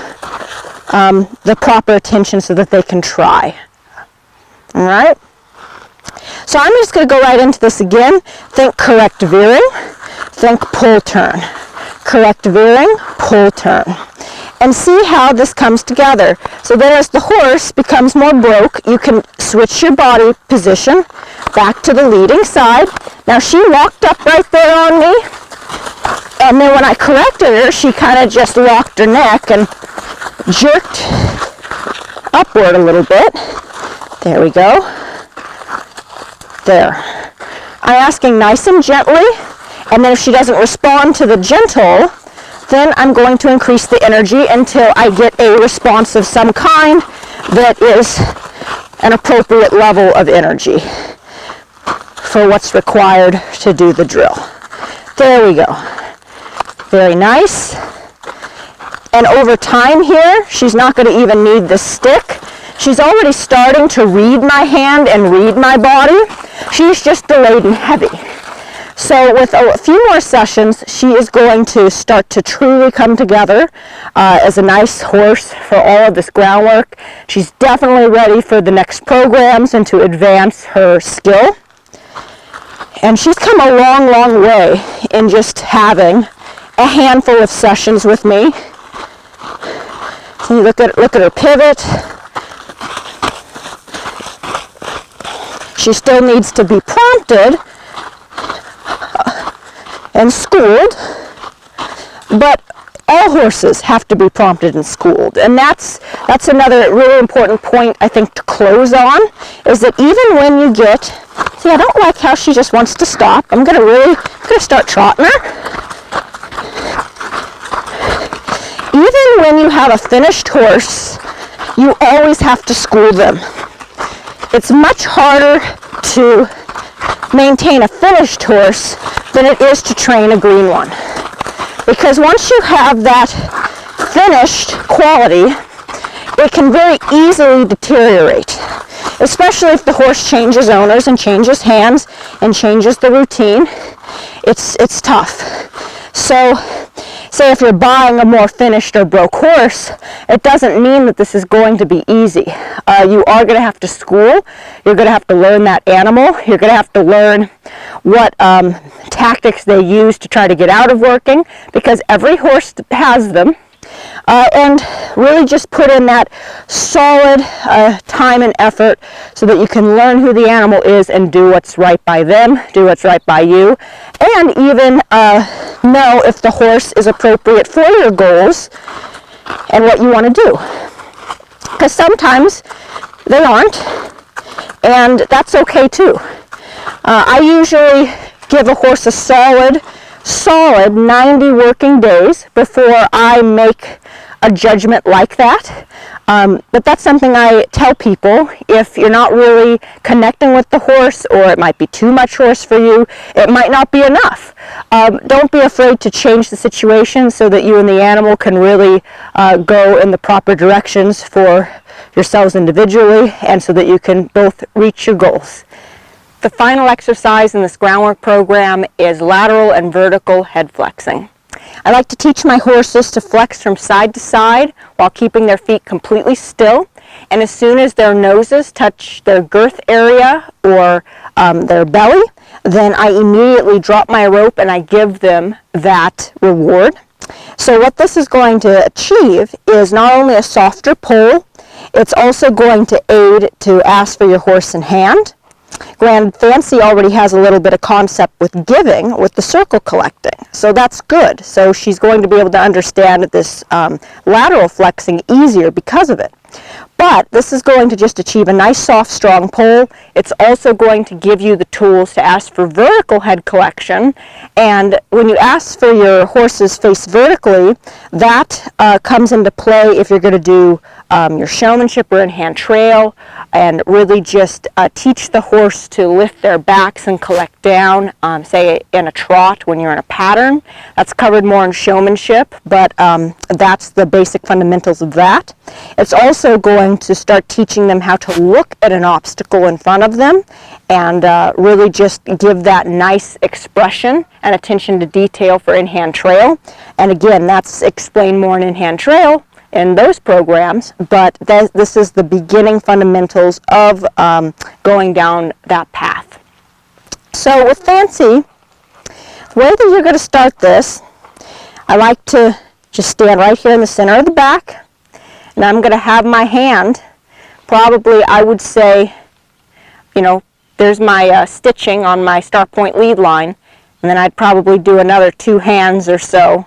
the proper attention so that they can try. All right? So I'm just going to go right into this again. Think correct veering. Think pull turn. Correct veering, pull turn. And see how this comes together. So then as the horse becomes more broke, you can switch your body position back to the leading side. Now she locked up right there on me, and then when I corrected her, she kind of just locked her neck and jerked upward a little bit. There we go. There. I'm asking nice and gently, and then if she doesn't respond to the gentle, then I'm going to increase the energy until I get a response of some kind that is an appropriate level of energy for what's required to do the drill. There we go. Very nice. And over time here, she's not going to even need the stick. She's already starting to read my hand and read my body. She's just delayed and heavy. So with a few more sessions, she is going to start to truly come together as a nice horse for all of this groundwork. She's definitely ready for the next programs and to advance her skill. And she's come a long, long way in just having a handful of sessions with me. So you look at her pivot. She still needs to be prompted and schooled, but all horses have to be prompted and schooled. And that's another really important point, I think, to close on, is that even when you get, see, I don't like how she just wants to stop. I'm gonna start trotting her. Even when you have a finished horse, you always have to school them. It's much harder to maintain a finished horse than it is to train a green one. Because once you have that finished quality, it can very easily deteriorate. especially if the horse changes owners and changes hands and changes the routine. It's tough. So say if you're buying a more finished or broke horse, it doesn't mean that this is going to be easy. You are going to have to school. You're going to have to learn that animal. You're going to have to learn what tactics they use to try to get out of working, because every horse has them. And really just put in that solid time and effort so that you can learn who the animal is and do what's right by them, do what's right by you, and even know if the horse is appropriate for your goals and what you want to do. Because sometimes they aren't, and that's okay too. I usually give a horse a solid 90 working days before I make a judgment like that. But that's something I tell people. If you're not really connecting with the horse, or it might be too much horse for you, it might not be enough. Don't be afraid to change the situation so that you and the animal can really go in the proper directions for yourselves individually, and so that you can both reach your goals. The final exercise in this groundwork program is lateral and vertical head flexing. I like to teach my horses to flex from side to side while keeping their feet completely still. And as soon as their noses touch their girth area or their belly, then I immediately drop my rope and I give them that reward. So what this is going to achieve is not only a softer pull, it's also going to aid to ask for your horse in hand. Granted, Fancy already has a little bit of concept with giving with the circle collecting, so that's good. So she's going to be able to understand this lateral flexing easier because of it. But this is going to just achieve a nice, soft, strong pull. It's also going to give you the tools to ask for vertical head collection. And when you ask for your horses face vertically, that comes into play if you're going to do your showmanship or in-hand trail, and really just teach the horse to lift their backs and collect down, say in a trot when you're in a pattern. That's covered more in showmanship, but that's the basic fundamentals of that. It's also going to start teaching them how to look at an obstacle in front of them and really just give that nice expression and attention to detail for in-hand trail. And again, that's explained more in in-hand trail in those programs, but this is the beginning fundamentals of going down that path. So with Fancy, the way that you're going to start this, I like to just stand right here in the center of the back, and I'm going to have my hand, probably I would say, you know, there's my stitching on my start point lead line, and then I'd probably do another 2 hands or so,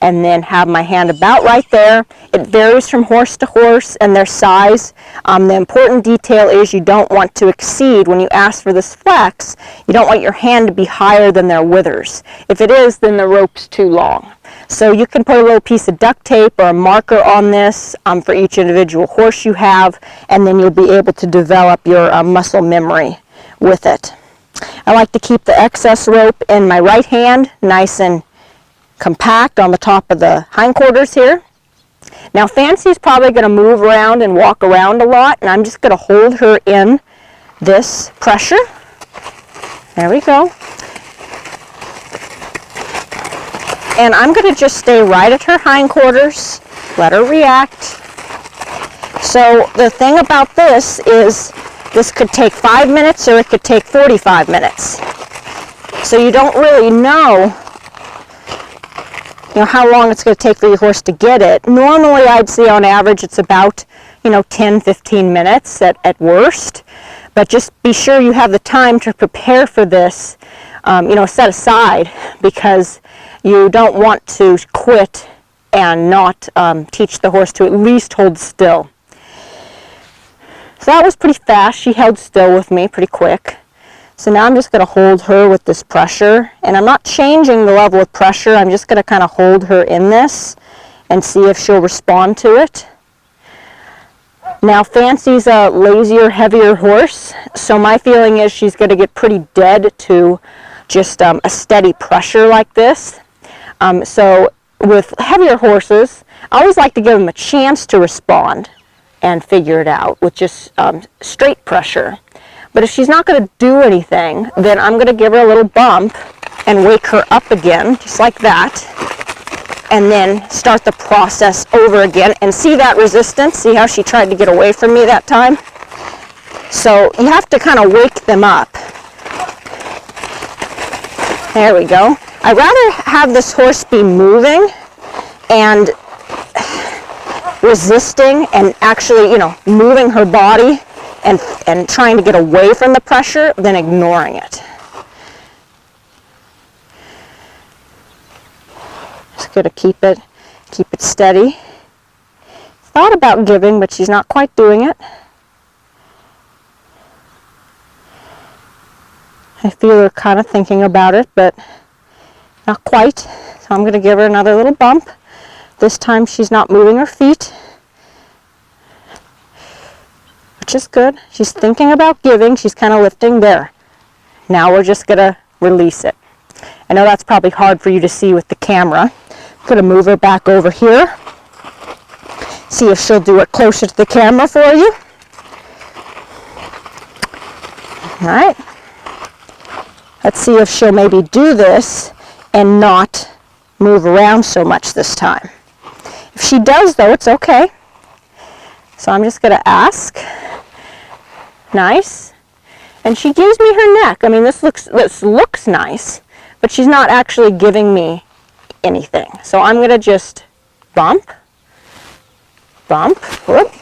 and then have my hand about right there. It varies from horse to horse and their size. The important detail is you don't want to exceed, when you ask for this flex, you don't want your hand to be higher than their withers. If it is, then the rope's too long. So you can put a little piece of duct tape or a marker on this for each individual horse you have, and then you'll be able to develop your muscle memory with it. I like to keep the excess rope in my right hand, nice and compact on the top of the hindquarters here. Now Fancy's probably going to move around and walk around a lot, and I'm just going to hold her in this pressure. There we go. And I'm going to just stay right at her hindquarters, let her react. So the thing about this is this could take 5 minutes or it could take 45 minutes. So you don't really know how long it's going to take for your horse to get it. Normally I'd say on average it's about 10-15 minutes at worst, but just be sure you have the time to prepare for this, set aside, because you don't want to quit and not teach the horse to at least hold still. So that was pretty fast. She held still with me pretty quick. So now I'm just going to hold her with this pressure, and I'm not changing the level of pressure. I'm just going to kind of hold her in this and see if she'll respond to it. Now Fancy's a lazier, heavier horse, so my feeling is she's going to get pretty dead to just a steady pressure like this. So with heavier horses, I always like to give them a chance to respond. and figure it out with just straight pressure. But if she's not going to do anything, then I'm going to give her a little bump and wake her up again, just like that, and then start the process over again. And see that resistance? See how she tried to get away from me that time? So you have to kind of wake them up. There we go. I'd rather have this horse be moving and resisting and actually, moving her body and trying to get away from the pressure than ignoring it. Just going to keep it steady. Thought about giving, but she's not quite doing it. I feel her kind of thinking about it, but not quite. So I'm going to give her another little bump. This time she's not moving her feet, which is good. She's thinking about giving. She's kind of lifting there. Now we're just going to release it. I know that's probably hard for you to see with the camera. I'm going to move her back over here. See if she'll do it closer to the camera for you. All right. Let's see if she'll maybe do this and not move around so much this time. If she does, though, it's okay. So I'm just going to ask. Nice. And she gives me her neck. I mean, this looks nice, but she's not actually giving me anything. So I'm going to just bump, whoop.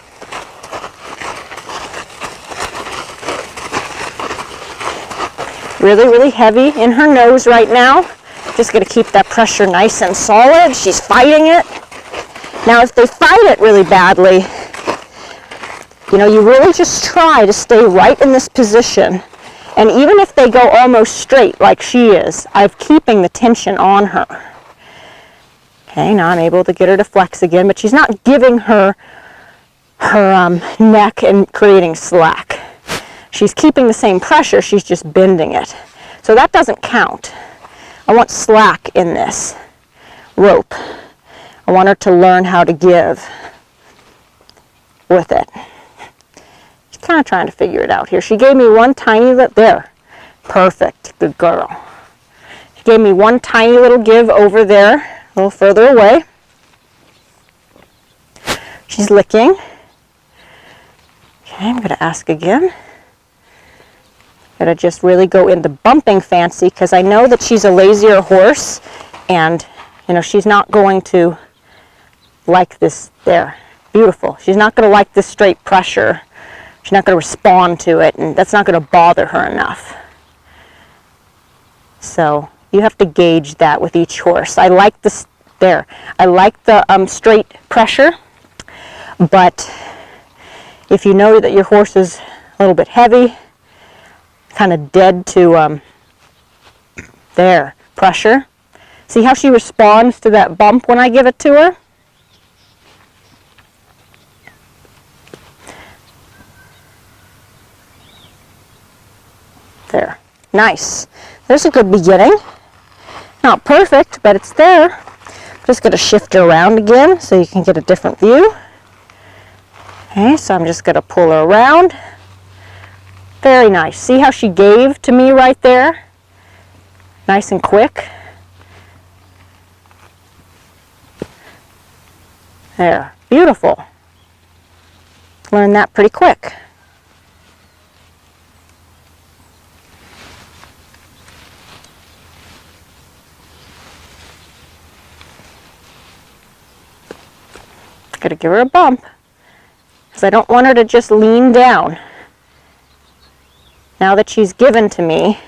Really, really heavy in her nose right now. Just going to keep that pressure nice and solid. She's fighting it. Now, if they fight it really badly, you really just try to stay right in this position. And even if they go almost straight like she is, I'm keeping the tension on her. Okay, now I'm able to get her to flex again, but she's not giving her neck and creating slack. She's keeping the same pressure, she's just bending it. So that doesn't count. I want slack in this rope. I want her to learn how to give with it. She's kind of trying to figure it out here. She gave me one tiny little, there. Perfect, good girl. She gave me one tiny little give over there, a little further away. She's licking. Okay, I'm going to ask again. Gotta just really go into bumping fancy because I know that she's a lazier horse and she's not going to like this there. Beautiful. She's not going to like this straight pressure. She's not going to respond to it, and that's not going to bother her enough. So you have to gauge that with each horse. I like this there. I like the straight pressure, but if you know that your horse is a little bit heavy, kind of dead to there, pressure. See how she responds to that bump when I give it to her? There. Nice. There's a good beginning. Not perfect, but it's there. I'm just going to shift her around again so you can get a different view. Okay, so I'm just going to pull her around. Very nice. See how she gave to me right there? Nice and quick. There. Beautiful. Learned that pretty quick. Gotta give her a bump because I don't want her to just lean down. Now that she's given to me,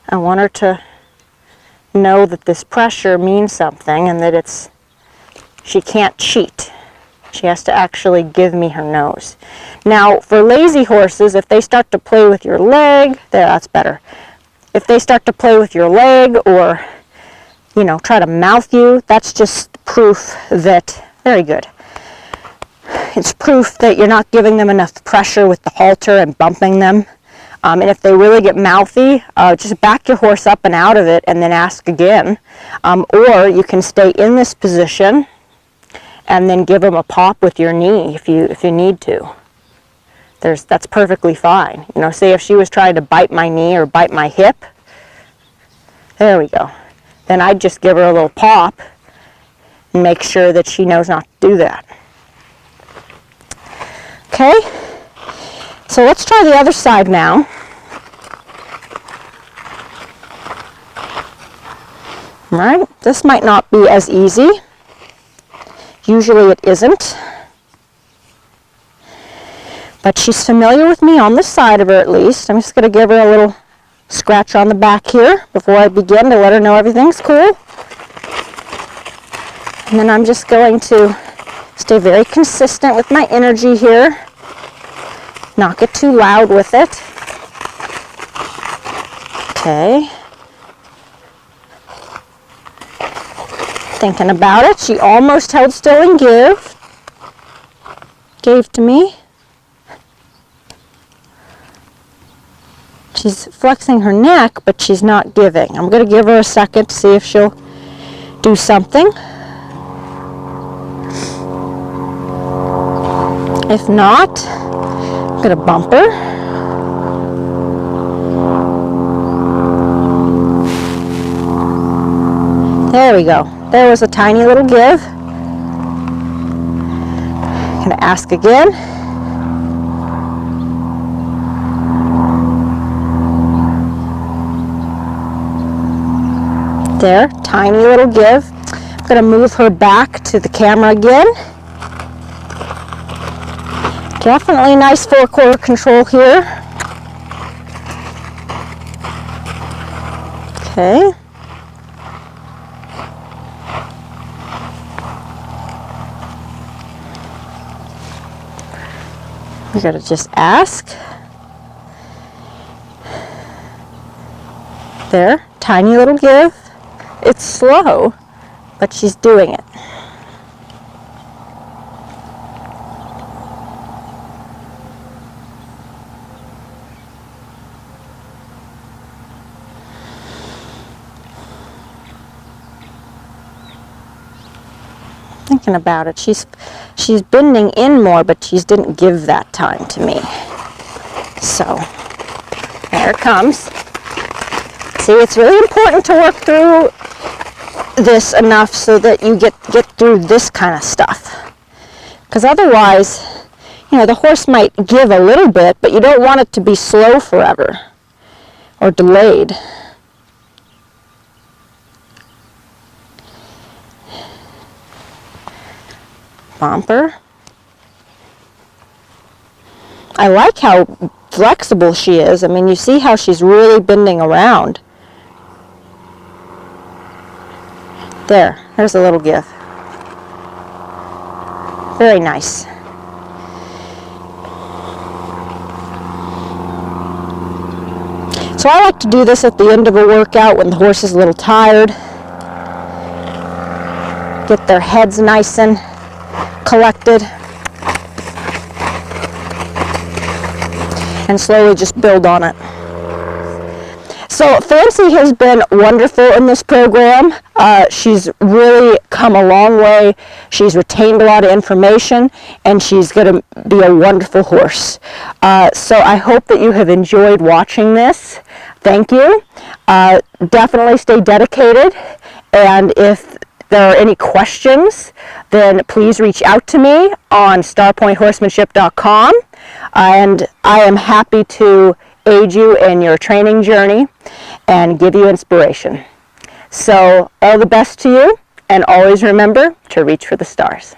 I want her to know that this pressure means something and that she can't cheat. She has to actually give me her nose. Now, for lazy horses, if they start to play with your leg, there, that's better. If they start to play with your leg or, try to mouth you, that's just proof that, very good. It's proof that you're not giving them enough pressure with the halter and bumping them. And if they really get mouthy, just back your horse up and out of it and then ask again. Or you can stay in this position and then give them a pop with your knee if you need to. That's perfectly fine. You know, say if she was trying to bite my knee or bite my hip, there we go. Then I'd just give her a little pop and make sure that she knows not to do that. Okay, so let's try the other side now. All right, this might not be as easy. Usually it isn't. But she's familiar with me on this side of her at least. I'm just going to give her a little scratch on the back here before I begin to let her know everything's cool. And then I'm just going to stay very consistent with my energy here. Not get too loud with it. Okay. Thinking about it, she almost held still and gave to me. She's flexing her neck, but she's not giving. I'm going to give her a second to see if she'll do something. If not, I'm going to bump her. There we go. There was a tiny little give. I'm going to ask again. There, tiny little give. I'm going to move her back to the camera again. Definitely nice four-quarter control here. Okay. We're going to just ask. There, tiny little give. It's slow, but she's doing it. Thinking about it, she's bending in more, but she didn't give that time to me. So there it comes. See, it's really important to work through this enough so that you get through this kind of stuff. Because otherwise, you know, the horse might give a little bit, but you don't want it to be slow forever or delayed. Bumper. I like how flexible she is. I mean, you see how she's really bending around. There's a little give. Very nice. So I like to do this at the end of a workout when the horse is a little tired. Get their heads nice and collected. And slowly just build on it. So Fancy has been wonderful in this program. She's really come a long way. She's retained a lot of information, and she's going to be a wonderful horse. So I hope that you have enjoyed watching this. Thank you. Definitely stay dedicated, and if there are any questions, then please reach out to me on starpointhorsemanship.com, and I am happy to aid you in your training journey and give you inspiration. So all the best to you, and always remember to reach for the stars.